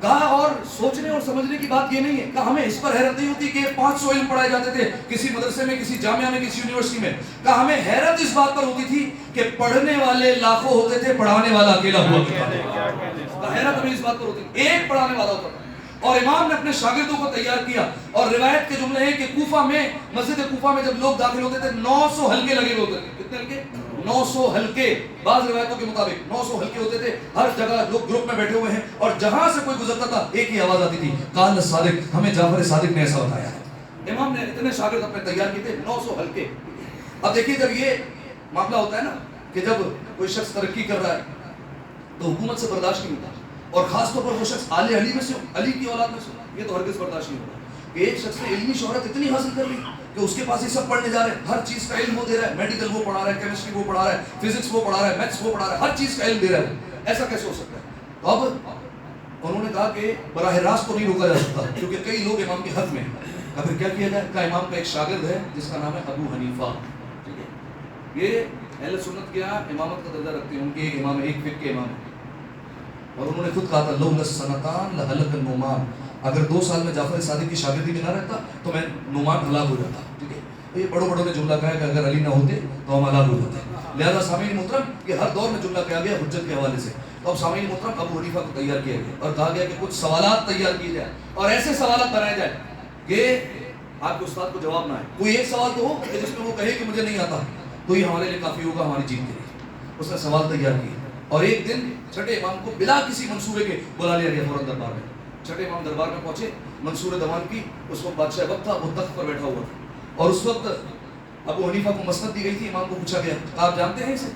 کہا اور سوچنے اور سمجھنے کی بات یہ نہیں ہے، کہا ہمیں اس پر حیرت نہیں ہوتی کہ 500 علم پڑھائے جاتے تھے کسی مدرسے میں، کسی جامعہ میں، کسی یونیورسٹی میں، کہا ہمیں حیرت اس بات پر ہوتی تھی کہ پڑھنے والے لاکھوں ہوتے تھے، پڑھانے والا اکیلا ہوا کرتا تھا۔ حیرت ہمیں اس بات پر ہوتی تھی، ایک پڑھانے والا ہوتا تھا۔ اور امام نے اپنے شاگردوں کو تیار کیا، اور روایت کے جملے ہیں کہ کوفہ میں، مسجد کوفہ میں جب لوگ داخل ہوتے تھے 900 حلقے لگے ہوئے ہوتے تھے۔ کتنے حلقے؟ 900 حلقے، بعض روایتوں کے مطابق 900 حلقے ہوتے تھے، ہر جگہ لوگ گروپ میں بیٹھے ہوئے ہیں، اور جہاں سے کوئی گزرتا تھا ایک ہی آواز آتی تھی، قال صادق، ہمیں جعفر صادق نے ایسا بتایا ہے۔ امام نے اتنے شاگرد اپنے تیار کیے تھے، 900 حلقے۔ اب دیکھیے جب یہ معاملہ ہوتا ہے نا کہ جب کوئی شخص ترقی کر رہا ہے تو حکومت سے برداشت نہیں ہوتا، اور خاص طور پر وہ شخص آل علی میں سے ہو، علی کی اولاد میں سے ہو، یہ تو ہرگز برداشت نہیں ہوتا کہ ایک شخص نے علمی شہرت اتنی حاصل کر لی کہ اس کے پاس یہ سب پڑھنے جا رہے ہیں، ہر چیز کا علم وہ دے رہا ہے، میڈیکل وہ پڑھا رہا ہے، کیمسٹری وہ پڑھا رہا ہے، فزکس وہ پڑھا رہا ہے، میتھس وہ پڑھا رہا ہے، ہر چیز کا علم دے رہا ہے، ایسا کیسے ہو سکتا ہے؟ تو اب انہوں نے کہا کہ براہ راست تو نہیں روکا جا سکتا کیونکہ کئی لوگ امام کے حق میں ہیں، پھر کیا کیا جائے؟ کہ امام کا ایک شاگرد ہے جس کا نام ہے ابو حنیفہ، ٹھیک ہے، یہ اہل سنت کے یہاں امامت کا درجہ رکھتے ہیں، ان کے ایک امام ہے، ایک فقہ کے امام ہے، اور انہوں نے خود کہا تھا لولا السنتان لہلک النعمان، اگر 2 سال میں جعفر صادق کی شاگردی میں نہ رہتا تو میں نعمان ہلاک ہو جاتا، ٹھیک ہے۔ یہ بڑوں نے جملہ کہا ہے کہ اگر علی نہ ہوتے تو ہم ہلاک ہو جاتے، لہذا سامعین محترم یہ ہر دور میں جملہ کہا گیا حجت کے حوالے سے۔ تو اب سامعین محترم ابو حنیفہ کو تیار کیا گیا اور کہا گیا کہ کچھ سوالات تیار کیے جائیں اور ایسے سوالات بنائے جائیں کہ آپ کے استاد کو جواب نہ آئے، کوئی ایک سوال تو ہو کہ جس میں وہ کہے کہ مجھے نہیں آتا، تو یہ ہمارے لیے کافی ہوگا ہماری جیت کے لیے۔ اس نے سوال تیار کیے اور ایک دن چھٹے امام کو بلا کسی منصوبے کے بلا لیا گیا فوراً دربار میں۔ چھٹے امام دربار میں پہنچے، منصور دیوان کی، اس وقت بادشاہ وقت تھا، وہ تخت پر بیٹھا ہوا تھا، اور اس وقت ابو حنیفہ کو مسند دی گئی تھی۔ امام کو پوچھا گیا آپ جانتے ہیں اسے؟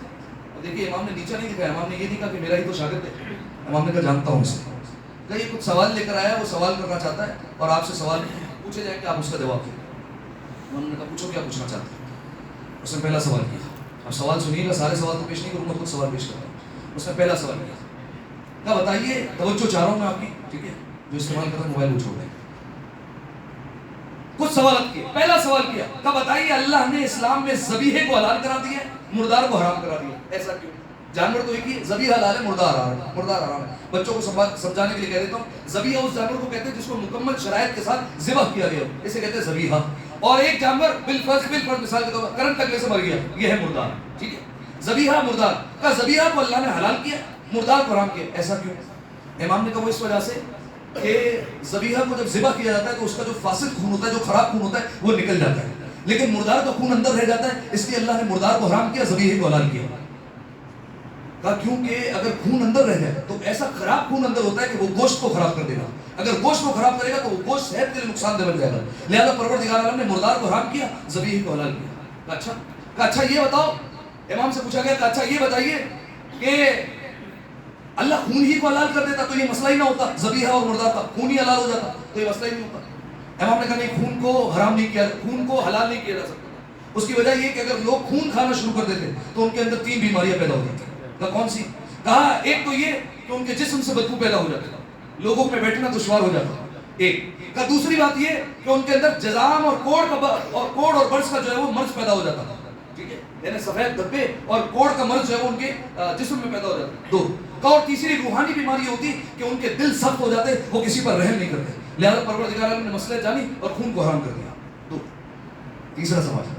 دیکھیے امام نے نیچا نہیں دکھایا، امام نے یہ نہیں کہا کہ میرا ہی تو شاگرد ہے، امام نے کہا جانتا ہوں اسے، کہ یہ کچھ سوال لے کر آیا ہے، وہ سوال کرنا چاہتا ہے اور آپ سے سوال پوچھے جائیں کہ آپ اس کا جواب دیں۔ امام نے کہا پوچھو کیا پوچھنا چاہتے ہیں؟ اس نے پہلا سوال کیا، اب سوال سنیے گا، سارے سوال تو پیش نہیں کروں گا، خود سوال پیش کر رہا ہوں۔ اس نے پہلا سوال کیا، کہا بتائیے، توجہ چاہ رہا ہوں میں آپ کی، ٹھیک ہے، جو استعمال کرتا ہے موبائل وہ چھوڑ دیں۔ کچھ سوالات کیے، پہلا سوال کیا، کہا بتائیے اللہ نے اسلام میں ذبیحے کو حلال کرا دیا ہے، مردار کو حرام کرا دیا، ایسا کیوں؟ جانور تو ایک ہی، ذبیحہ حلال ہے، مردار حرام ہے، مردار حرام ہے۔ بچوں کو سمجھانے کے لیے کہہ دیتا ہوں، ذبیحہ اس جانور کو کہتے ہیں جس کو مکمل شرائط کے ساتھ ذبح کیا گیا ہو، اسے کہتے ہیں ذبیحہ۔ اور ایک جانور بالفرض مثال کے طور پر کرنٹ تکلے سے مر گیا، یہ ہے مردار، ٹھیک ہے، ذبیحہ مردار کا، ذبیحہ کو اللہ نے حلال کیا، مردار کو حرام کیا، ایسا کیوں؟ امام نے کہا وہ اس وجہ سے کہ ذبیحہ کو جب ذبح کیا جاتا ہے تو اس کا جو فاسد خون ہوتا ہے، جو خراب خون ہوتا ہے وہ نکل جاتا ہے، لیکن مردار کا خون اندر رہ جاتا ہے، اس لیے اللہ نے مردار کو حرام کیا، ذبیحے کو حلال کیا۔ کہا کیونکہ اگر خون اندر رہ جائے تو ایسا خراب خون اندر ہوتا ہے کہ وہ گوشت کو خراب کر دے گا، اگر گوشت کو خراب کرے گا تو وہ گوشت صحت کے لیے نقصان دہ بن جائے گا، لہذا پروردگار عالم نے مردار کو حرام کیا، ذبیحے کو حلال کیا۔ کہا اچھا یہ بتاؤ، امام سے پوچھا گیا کہ اچھا یہ بتائیے کہ اللہ خون ہی کو حلال کر دیتا تو یہ مسئلہ ہی نہ ہوتا، ذبیحہ اور مردار کا خون ہی حلال ہو جاتا تو یہ مسئلہ ہی نہیں ہوتا۔ امام نے کہا نہیں، خون کو حرام نہیں کیا، خون کو حلال نہیں کیا جا سکتا، اس کی وجہ یہ کہ اگر لوگ خون کھانا شروع کر دیتے تو ان کے اندر 3 بیماریاں پیدا ہو جاتی۔ کہا کون سی؟ کہا ایک تو یہ کہ ان کے جسم سے بدبو پیدا ہو جاتی، لوگوں میں بیٹھنا دشوار ہو جاتا، ایک۔ کہا دوسری بات یہ کہ ان کے اندر جذام اور کوڑ اور برس کا جو ہے وہ مرض پیدا ہو جاتا، ٹھیک ہے، یعنی سفید دھبے اور کوڑ کا مرض جو ہے وہ ان کے جسم میں پیدا ہو جاتا، 2۔ اور تیسری روحانی بیماری ہوتی کہ ان کے دل سخت ہو جاتے، وہ کسی پر رحم نہیں کرتے، لہذا پروردگار عالم نے مسئلہ جانی اور خون کو حرام کر دیا، 2۔ تیسرا سوال،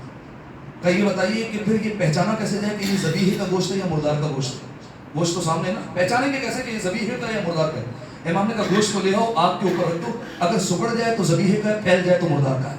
کہ یہ بتائیے کہ پھر یہ پہچانا کیسے جائے کہ یہ ذبیحے کا گوشت ہے یا مردار کا گوشت ہے؟ گوشت تو سامنے ہے نا، پہچانیں گے کیسے کہ یہ ذبیحے کا یا مردار کا ہے؟ امام نے کہا گوشت کو لے آؤ، آگ کے اوپر رکھ دو، اگر سکڑ جائے تو ذبیحے کا ہے، پھیل جائے تو مردار کا ہے۔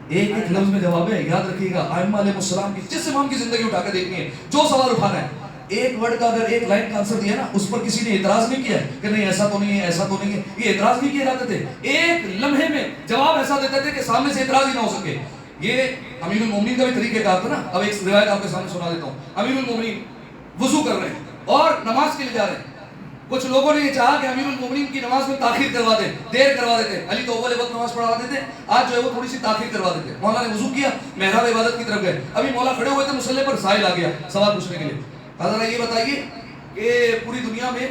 ایک ایک لفظ میں جواب ہے، یاد رکھیے گا، ائمہ علیہ السلام کی جس امام کی زندگی اٹھا کے دیکھنی ہے، جو سوال اٹھانا ہے، ایک ورڈ کا اگر ایک لائن کا آنسر دیا نا، اس پر کسی نے اعتراض نہیں کیا کہ نہیں ایسا تو نہیں ہے، ایسا تو نہیں ہے، یہ اعتراض نہیں کیے جاتے تھے، ایک لمحے میں جواب ایسا دیتے تھے کہ سامنے سے اعتراض ہی نہ ہو سکے۔ یہ امیر المومنین کا بھی طریقہ کار تھا نا۔ اب ایک روایت آپ کے سامنے سنا دیتا ہوں، امیر المومنین وضو کر رہے ہیں اور نماز کے لیے جا رہے ہیں، کچھ لوگوں نے یہ چاہا کہ امیر المومنین کی نماز میں تاخیر کروا دیں، دیر کروا دیتے، علی تو اول وقت نماز پڑھاتے تھے، آج جو ہے وہ تھوڑی سی تاخیر کروا دیتے۔ مولا نے وضو کیا، محراب عبادت کی طرف گئے، ابھی مولا کھڑے ہوئے تھے مصلی پر، سائل آ گیا سوال پوچھنے کے لیے، حضرت یہ بتائیے کہ پوری دنیا میں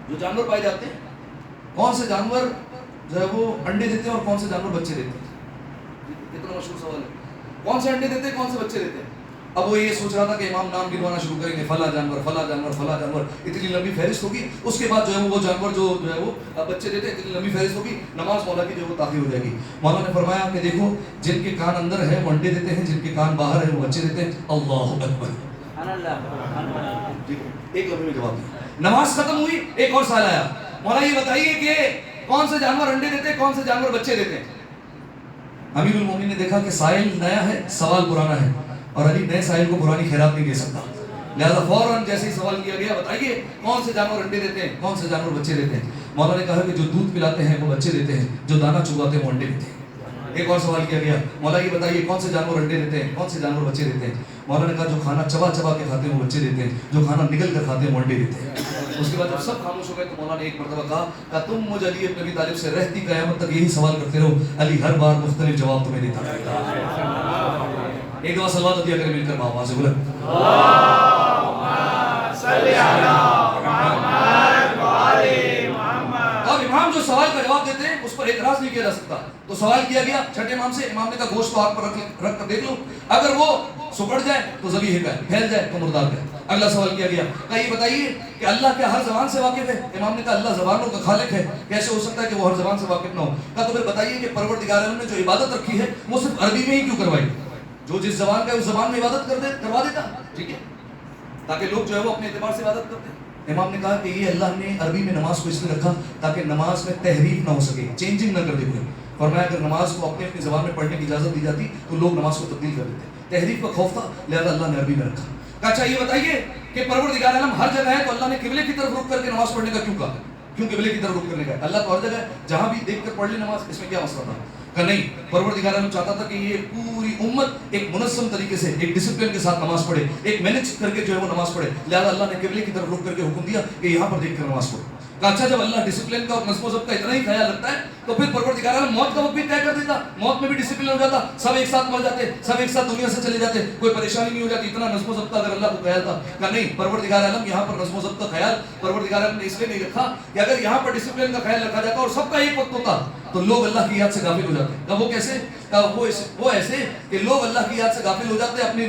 جو جانور پائے جاتے ہیں، کون سے جانور جو ہے وہ انڈے دیتے ہیں اور کون سے جانور بچے دیتے ہیں؟ کتنا مشہور سوال ہے، کون سے انڈے دیتے ہیں کون سے بچے دیتے ہیں؟ اب وہ یہ سوچ رہا تھا کہ امام نام گنوانا شروع کریں گے، فلاں جانور فلاں جانور فلاں جانور، اتنی لمبی فہرست ہوگی، اس کے بعد جو ہے وہ جانور جو ہے وہ بچے دیتے ہیں، اتنی لمبی فہرست ہوگی، نماز مولا کی جو وہ تاخیر ہو جائے گی۔ مولا نے فرمایا کہ دیکھو جن کے کان اندر ہے وہ انڈے دیتے ہیں، جن کے کان باہر ہے وہ بچے دیتے ہیں۔ اللہ اکبر، ایک لمحے میں جواب دیا۔ نماز ختم ہوئی، ایک اور سوال آیا، مولا یہ بتائیے کہ کون سے جانور انڈے دیتے ہیں، کون سے جانور بچے دیتے ہیں؟ امیر المومنین نے دیکھا کہ سائل نیا ہے، سوال پرانا ہے، اور علی نئے سائل کو پرانی خیرات نہیں دے سکتا، لہذا فوراً جیسے ہی سوال کیا گیا بتائیے کون سے جانور انڈے دیتے ہیں، کون سے جانور بچے دیتے ہیں؟ مولا نے کہا کہ جو دودھ پلاتے ہیں وہ بچے دیتے ہیں، جو دانا چگاتے ہیں وہ انڈے دیتے ہیں۔ ایک اور سوال کیا گیا، مولا یہ بتائیے کون سے جانور انڈے دیتے ہیں، کون سے جانور بچے دیتے ہیں؟ مولا نے کہا جو کھانا چبا چبا کے کھاتے ہیں وہ بچے دیتے ہیں، جو کھانا نگل کر کھاتے ہیں وہ انڈے دیتے ہیں۔ اس کے بعد جب سب خاموش ہو گئے تو مولا نے ایک مرتبہ کہا کہ تم مجھ علی ابن ابی طالب سے رہتی قیامت تک یہی سوال کرتے رہو، علی ہر بار مختلف جواب تمہیں دیتا رہے گا۔ ایک دفعہ صلوات دیا کریں مل کر آواز سے بلند، اللہم صلی علی محمد و آل محمد۔ اب امام جو سوال کا جواب دیتے ہیں اس پر اعتراض نہیں کیا جا سکتا، تو سوال کیا گیا چھٹے امام سے، امام نے کہا گوشت کو آگ پر رکھ کر دیکھ لو، اگر وہ سکڑ جائے تو ذبیح کا ہے، پھیل جائے تو مردار کا ہے۔ اگلا سوال کیا گیا کہ یہ بتائیے کہ اللہ کیا ہر زبان سے واقف ہے؟ امام نے کہا اللہ زبانوں کا خالق ہے، کیسے ہو سکتا ہے کہ وہ ہر زبان سے واقف نہ ہو؟ کہا تو پھر بتائیے کہ پروردگار عالم نے جو عبادت رکھی ہے وہ صرف عربی میں ہی کیوں کروائی؟ جو جس زبان کا ہے اس زبان میں عبادت کروا دیتا، ٹھیک ہے، تاکہ لوگ جو ہے وہ اپنے اعتبار سے عبادت کرتے ہیں۔ امام نے کہا کہ یہ اللہ نے عربی میں نماز کو اس لیے رکھا تاکہ نماز میں تحریف نہ ہو سکے، چینجنگ نہ کر دے کوئی۔ فرمایا اگر نماز کو اپنی زبان میں پڑھنے کی اجازت دی جاتی تو لوگ نماز کو تبدیل کر دیتے، تحریف کا خوف تھا لہذا اللہ نے عربی میں رکھا۔ کہا اچھا یہ بتائیے کہ پروردگار عالم ہر جگہ ہے تو اللہ نے قبلے کی طرف رخ کر کے نماز پڑھنے کا کیوں کہا؟ کیوں قبلے کی طرف رخ کرنے کا؟ اللہ تو ہر جگہ ہے، جہاں بھی دیکھ کر پڑھ لی نماز، اس میں کیا مسئلہ تھا؟ کہ نہیں، پروردگار عالم چاہتا تھا کہ یہ پوری امت ایک منظم طریقے سے ایک ڈسپلن کے ساتھ نماز پڑھے، ایک مینج کر کے جو ہے وہ نماز پڑھے، لہذا اللہ نے قبلے کی طرف رخ کر کے حکم دیا کہ یہاں پر دیکھ کر نماز پڑھو۔ کہا اچھا جب اللہ ڈسپلن کا اور نظم و ضبط کا اتنا ہی خیال رکھتا ہے تو پھر پروردگار عالم موت کا وقت بھی طے کر دیتا، موت میں بھی ڈسپلن ہو جاتا، سب ایک ساتھ مر جاتے، سب ایک ساتھ دنیا سے چلے جاتے، کوئی پریشانی نہیں ہو جاتی، اتنا نظم و ضبط کا اگر اللہ کو خیال تھا۔ کہا نہیں، پروردگار عالم یہاں پر نظم و ضبط کا خیال پروردگار عالم نے اس لیے نہیں رکھا کہ اگر یہاں پر ڈسپلن کا خیال رکھا جاتا اور سب کا ایک وقت ہوتا تو لوگ اللہ کی یاد سے غافل ہو جاتے۔ کہا وہ کیسے؟ وہ ایسے کہ لوگ اللہ کی یاد سے غافل ہو جاتے، اپنی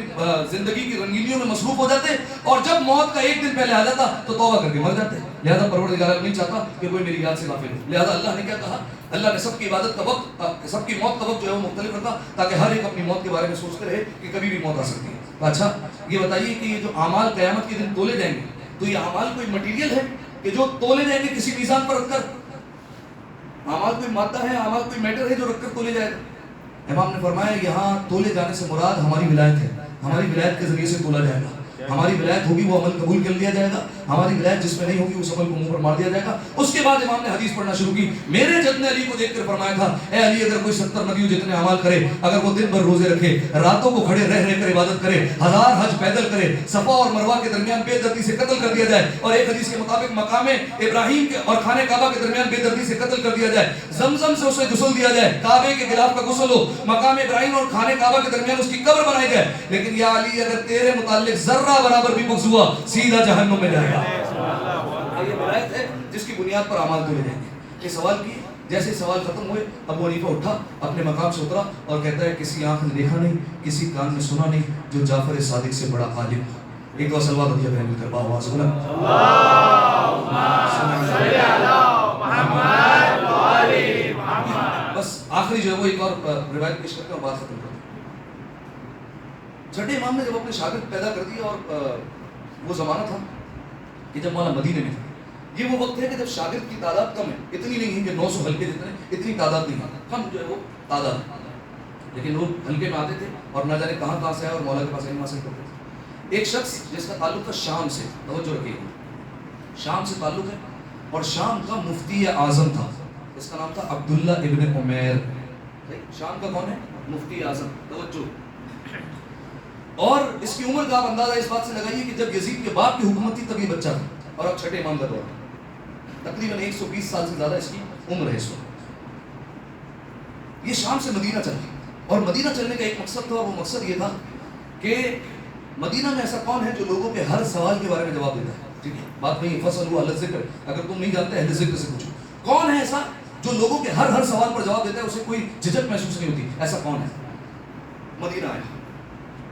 زندگی کی رنگینیوں میں مصروف ہو جاتے، اور جب موت کا ایک دن پہلے آ جاتا تو توبہ کر کے مر جاتے۔ لہذا پروردگار عالم نہیں چاہتا کہ کوئی میری یاد سے غافل ہو، لہذا اللہ نے کیا کہا؟ اللہ نے سب کی عبادت کا وقت، سب کی موت کا وقت جو ہے وہ مختلف رکھا تاکہ ہر ایک اپنی موت کے بارے میں سوچتے رہے کہ کبھی بھی موت آ سکتی ہے۔ اچھا یہ بتائیے کہ یہ جو اعمال قیامت کے دن تولے جائیں گے تو یہ اعمال کوئی مٹیریل ہے کہ جو تولے جائیں گے کسی میزان پر رکھ کر؟ اعمال کوئی مادہ ہے، اعمال کوئی میٹر ہے جو رکھ کر تولے جائے گا؟ امام نے فرمایا یہاں تولے جانے سے مراد ہماری ولایت ہے، ہماری ولایت کے ذریعے سے تولا جائے گا، ہماری ولایت ہوگی وہ عمل قبول کر لیا جائے گا، ہماری ولایت جس میں نہیں ہوگی اس عمل کو منہ پر مار دیا جائے گا۔ اس کے بعد امام نے حدیث پڑھنا شروع کی، میرے جد نے علی کو دیکھ کر فرمایا تھا اے علی اگر کوئی 70 نبیوں جتنے اعمال کرے، اگر وہ دن بھر روزے رکھے، راتوں کو کھڑے رہ کر عبادت کرے، 1000 حج پیدل کرے، صفا اور مروہ کے درمیان بے دردی سے قتل کر دیا جائے، اور ایک حدیث کے مطابق مقام ابراہیم کے اور خانہ کعبہ کے درمیان بے دردی سے قتل کر دیا جائے، زمزم سے اسے غسل دیا جائے، کعبے کے غلاف کا غسل ہو، مقام ابراہیم اور خانہ کعبہ کے درمیان اس کی قبر بنائی جائے، لیکن یا علی اگر تیرے متعلق ذرہ برابر بھی بغض ہوا سیدھا جہنم میں جائے گا۔ یہ ولایت ہے جس کی بنیاد پر اعمال تولے جائیں گے۔ یہ سوال کیے، جیسے سوال ختم ہوئے ابو حنیفہ اٹھا، اپنے مقام سے اترا اور کہتا ہے کسی آنکھ نے دیکھا نہیں، کسی کان نے سنا نہیں جو جعفر صادق سے بڑا عالم ہو۔ ایک دو صلوات دیا مل کر آواز بلند، اللہم صلی علی محمد و آل محمد۔ بس آخری جو ہے وہ ایک اور روایت پیش کرتے ہیں اور بات ختم کرتے ہیں۔ چھٹے امام نے جب اپنے شاگرد پیدا کر دیا اور وہ زمانہ تھا کہ جب مولا مدینے میں تھے، یہ وہ وقت ہے کہ جب شاگرد کی تعداد کم ہے، اتنی نہیں ہے کہ 900 حلقے جتنے، اتنی تعداد نہیں ہے، کم جو ہے وہ تعداد ہے، لیکن وہ حلقے میں آتے تھے اور نہ جانے کہاں کہاں سے آئے اور مولا کے پاس علم حاصل کرتے تھے۔ ایک شخص جس کا تعلق تھا شام سے، توجہ رکھیے، شام سے تعلق ہے اور شام کا مفتی اعظم تھا، اس کا نام تھا عبداللہ ابن عمیر۔ شام کا کون ہے؟ مفتی اعظم، توجہ۔ اور اس کی عمر کا آپ اندازہ اس بات سے لگائیے کہ جب یزید کے باپ کی حکومت تھی تب یہ بچہ تھا، اور اب چھٹے امام کا دور ہے، تقریباً 120 سال سے زیادہ اس کی عمر ہے اس وقت۔ یہ شام سے مدینہ چلتی، اور مدینہ چلنے کا ایک مقصد تھا، اور وہ مقصد یہ تھا کہ مدینہ میں ایسا کون ہے جو لوگوں کے ہر سوال کے بارے میں جواب دیتا ہے؟ ٹھیک ہے، بات نہیں فصلوا اہل الذکر، اگر تم نہیں جانتے اہل ذکر سے پوچھو، کون ہے ایسا جو لوگوں کے ہر سوال پر جواب دیتا ہے، اسے کوئی جھجک محسوس نہیں ہوتی، ایسا کون ہے؟ مدینہ آیا،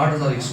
8100,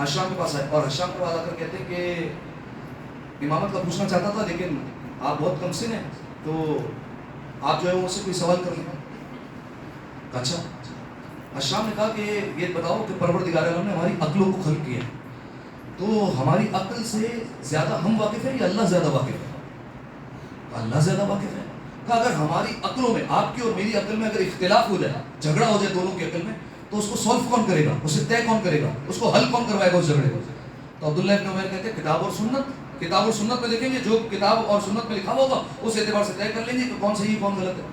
حشام کے پاس آئے اور حشام کے پاس آ کر کہتے ہیں کہ امامت کا پوچھنا چاہتا تھا لیکن آپ بہت کم سن ہیں تو آپ جو ہے مجھ سے کوئی سوال کر لیں. اچھا. حشام نے کہا کہ یہ بتاؤ کہ پروردگار عالم نے ہماری عقلوں کو خلق کیا ہے تو ہماری عقل سے زیادہ ہم واقف ہیں یا اللہ زیادہ واقف ہے؟ اللہ زیادہ واقف ہے. کہ اگر ہماری عقلوں میں آپ کی اور میری عقل میں اگر اختلاف ہو جائے, جھگڑا ہو جائے دونوں کی عقل میں, تو اس کو سولو کون کرے گا, اسے طے کون کرے گا, اس کو حل کون کروائے گا اس جھگڑے کو؟ تو عبداللہ ابن عمر کہتے ہیں کتاب اور سنت, کتاب اور سنت میں دیکھیں گے, جو کتاب اور سنت میں لکھا ہوگا اس اعتبار سے طے کر لیں گے کہ کون صحیح کون غلط ہے.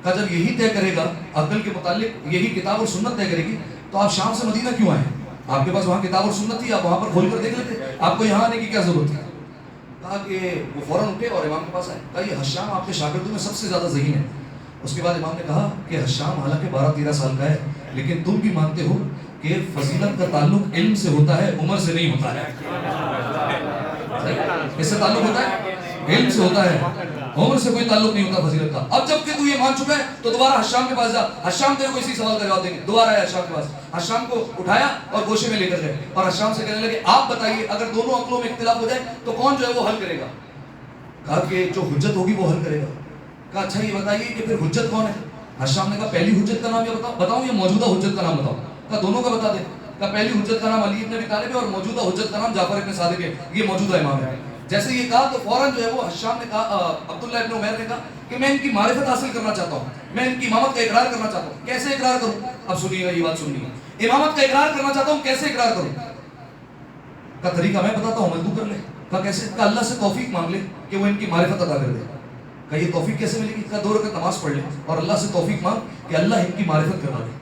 کہ جب یہی طے کرے گا عقل کے متعلق, یہی کتاب اور سنت طے کرے گی, تو آپ شام سے مدینہ کیوں آئے؟ آپ کے پاس وہاں کتاب اور سنت تھی, آپ وہاں پر کھول کر دیکھ لیتے, آپ کو یہاں آنے کی کیا ضرورت ہے؟ کہا کہ وہ فوراً اٹھے اور امام کے پاس آئے. کہا یہ حشام آپ کے شاگردوں میں سب سے زیادہ ذہین ہے. اس کے بعد امام نے کہا کہ حشام حالانکہ 12-13 سال کا ہے لیکن تم بھی مانتے ہو کہ فضیلت کا تعلق علم سے ہوتا ہے, عمر سے نہیں ہوتا ہے. اس سے تعلق ہوتا ہے, علم سے ہوتا ہے, عمر سے کوئی تعلق نہیں ہوتا فضیلت کا. اب جب کہ تو یہ مان چکا ہے تو دوبارہ حشام کے پاس جا, حشام تیرے کو اسی سوال کا جواب دیں گے. دوبارہ آیا حشام کے پاس, حشام کو اٹھایا اور گوشے میں لے کر گئے اور حشام سے کہنے لگے آپ بتائیے اگر دونوں عقلوں میں اختلاف ہو جائے تو کون جو ہے وہ حل کرے گا؟ کہا کہ جو حجت ہوگی وہ حل کرے گا. کہا اچھا یہ بتائیے کہ پھر حجت کون ہے؟ حشام نے کہا پہلی حجت کا نام یہ بتاؤں یا موجودہ حجت کا نام بتاؤں؟ کہا دونوں کا بتا دے. کہا پہلی حجت کا نام علی ابن ابی طالب ہے اور موجودہ حجت کا نام جعفر ابن صادق ہے, یہ موجودہ امام ہے. جیسے یہ کہا تو فوراً جو ہے وہ حشام نے کہا, عبداللہ ابن عمر نے کہا کہ میں ان کی معرفت حاصل کرنا چاہتا ہوں, میں ان کی امامت کا اقرار کرنا چاہتا ہوں. کیسے اقرار کروں؟ اب سنیے گا, یہ بات سنیے, امامت کا اقرار کرنا چاہتا ہوں, کیسے اقرار کروں؟ کا طریقہ میں بتاتا ہوں, مزدو کر لے. کہا کیسے؟ کہا اللہ سے توفیق مانگ لے کہ وہ ان کی معرفت ادا کر دے. کہا یہ توفیق کیسے ملے گی؟ کہا 2 رکعت نماز پڑھ لے اور اللہ سے توفیق مانگ کہ اللہ ان کی معرفت کروا دے.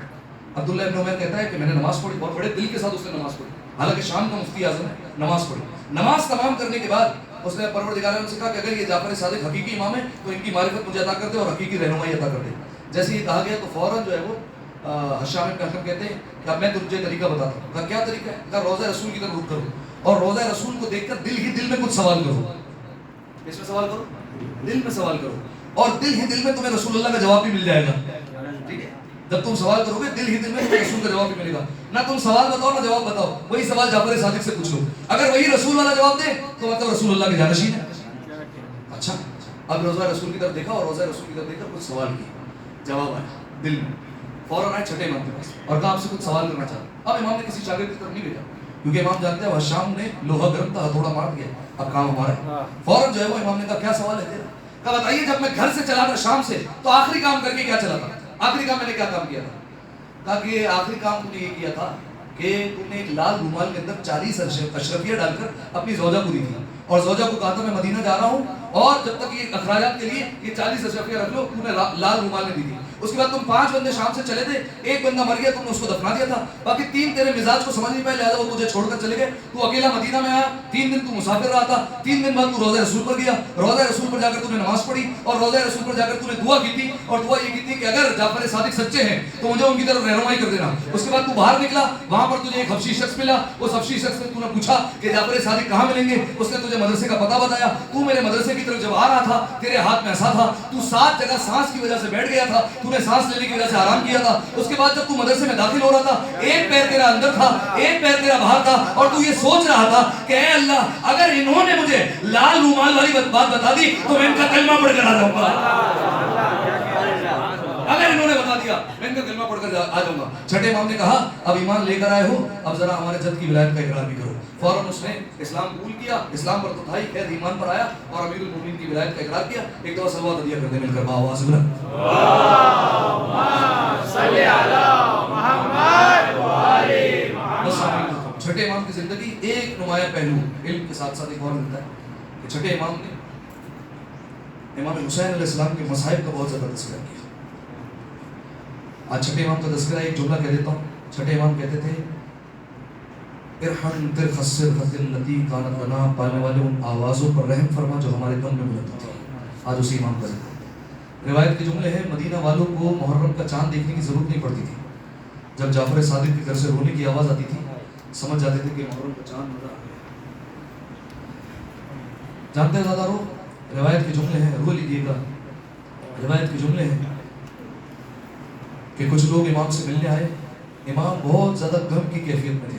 عبداللہ ابن عمر کہتا ہے کہ میں نے نماز پڑھی, بہت بڑے دل کے ساتھ اس نے نماز پڑھی, حالانکہ شام کا مفتی اعظم ہے, نماز پڑھی. نماز تمام کرنے کے بعد اس نے پروردگار عالم سے کہا کہ اگر یہ جعفر صادق حقیقی امام ہے تو ان کی معرفت مجھے عطا کر دے اور حقیقی رہنمائی عطا کر دے. جیسے یہ کہا گیا تو فوراً جو ہے وہ حشام ابن حکم کہتے ہیں کہ اب میں تجھے طریقہ بتاتا ہوں. کہا کیا طریقہ ہے؟ کہا روضہ رسول کی طرف رخ کرو اور روضہ رسول کو دیکھ کر دل ہی دل میں کچھ سوال کرو. اس میں سوال کرو, دل میں سوال کرو, اور دل ہی دل میں تمہیں رسول اللہ کا جواب بھی مل جائے گا. ٹھیک ہے, جب تم سوال کرو گے دل ہی دل میں تمہیں رسول کا جواب بھی ملے گا. نہ تم سوال بتاؤ نہ جواب بتاؤ, وہی سوال جعفر صادق سے پوچھ لو, اگر وہی رسول والا جواب دے تو مطلب رسول اللہ کے جانشین ہے. اچھا, اب روضہ رسول کی طرف دیکھا اور روضہ رسول کی طرف دیکھ کر کچھ سوال کیا, جواب آیا دل میں. فوراً آئے چھٹے امام کے پاس اور کہا آپ سے کچھ سوال کرنا چاہتا. اب امام نے کسی شاگرد کی طرف نہیں بھیجا کیونکہ امام جانتے ہیں حشام نے لوہا گرم تھا, ہتھوڑا مار دیا, اب کام ہمارا ہے. فوراً جو ہے وہ امام نے کہا کیا سوال ہے تیرا؟ کہا بتائیے جب میں گھر سے چلا تھا شام سے تو آخری کام کر کے کیا چلا تھا؟ آخری کام میں نے کیا کام کیا تھا؟ کہا کہ آخری کام تم نے یہ کیا تھا کہ تم نے ایک لال رومال کے اندر 40 اشرفیہ ڈال کر اپنی زوجہ کو دی تھی اور زوجہ کو کہا تھا میں مدینہ جا رہا ہوں اور جب تک یہ اخراجات کے لیے یہ 40 اشرفیہ رکھ لو. تم نے لال رومال نے دی تھی. اس کے بعد تم 5 بندے شام سے چلے تھے, ایک بندہ مر گیا, تم نے اس کو دفنا دیا تھا, باقی 3 تیرے مزاج کو سمجھ نہیں پائے لہٰذا وہ تجھے چھوڑ کر چلے گئے. تو اکیلا مدینہ میں آیا, 3 دن تو مسافر رہا تھا, 3 دن بعد تو روضہ رسول پر گیا, روضہ رسول پر جا کر تم نے نماز پڑھی اور روضہ رسول پر جا کر تم نے دعا کی تھی اور دعا یہ کی تھی کہ اگر جعفر صادق سچے ہیں تو مجھے ان کی طرف رہنمائی کر دینا. اس کے بعد تو باہر نکلا, وہاں پر تجھے ایک حبشی شخص ملا, اس حبشی شخص سے تو نے پوچھا کہ جعفر صادق کہاں ملیں گے, اس نے تجھے مدرسے کا پتہ بتایا. تو میرے مدرسے کی طرف جب آ رہا تھا تیرے ہاتھ میں ایسا تھا, تو 7 جگہ سانس کی وجہ سے بیٹھ گیا تھا, تو نے سانس لینے کی وجہ سے آرام کیا تھا. اس کے بعد جب تو مدرسے میں داخل ہو رہا تھا ایک پیر تیرا اندر تھا ایک پیر تیرا باہر تھا اور تو یہ سوچ رہا تھا کہ اے اللہ اگر انہوں نے مجھے لال رومال والی بات بتا دی تو میں ان کا کلمہ پڑھ کر آ جاؤں گا, اگر انہوں نے بتا دیا میں ان کا کلمہ پڑھ کر آ جاؤں گا. چھٹے امام نے کہا اب ایمان لے کر آئے ہو, اب ذرا ہمارے جد کی ولایت کا اقرار بھی کرو. فوراً اس نے اسلام قبول کیا, اسلام پر تو تھا ہی, خیر ایمان پر آیا اور امیر المومنین کی ولایت کا اقرار کیا. ایک دفعہ صلوات علیہ کرتے مل کر آواز بلند, اللہم صلی علی محمد و آل محمد. چھٹے امام کی زندگی ایک نمایاں پہلو علم کے ساتھ ساتھ ایک اور ملتا ہے کہ چھٹے امام نے امام حسین علیہ السلام کے مصائب کا بہت زیادہ تذکرہ کیا. آج چھٹے امام کا تذکرہ ایک جملہ کہہ دیتا ہوں. چھٹے امام کہتے تھے ارحم در خسر خطل لتی کانت بنا, پالنے والے ان آوازوں پر رحم فرما جو ہمارے دم میں بلند ہوتی ہے. آج اسی امام کا ذکر. روایت کے جملے ہیں مدینہ والوں کو محرم کا چاند دیکھنے کی ضرورت نہیں پڑتی تھی. جب جعفر صادق کے گھر سے رونے کی آواز آتی تھی سمجھ جاتے تھے کہ محرم کا چاند نظر آ گیا. جانتے ہیں زیادہ رو, روایت کے جملے ہیں, رو لیجیے گا. روایت کے جملے ہیں کہ کچھ لوگ امام سے ملنے آئے, امام بہت زیادہ غم کی کیفیت میں تھے,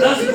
10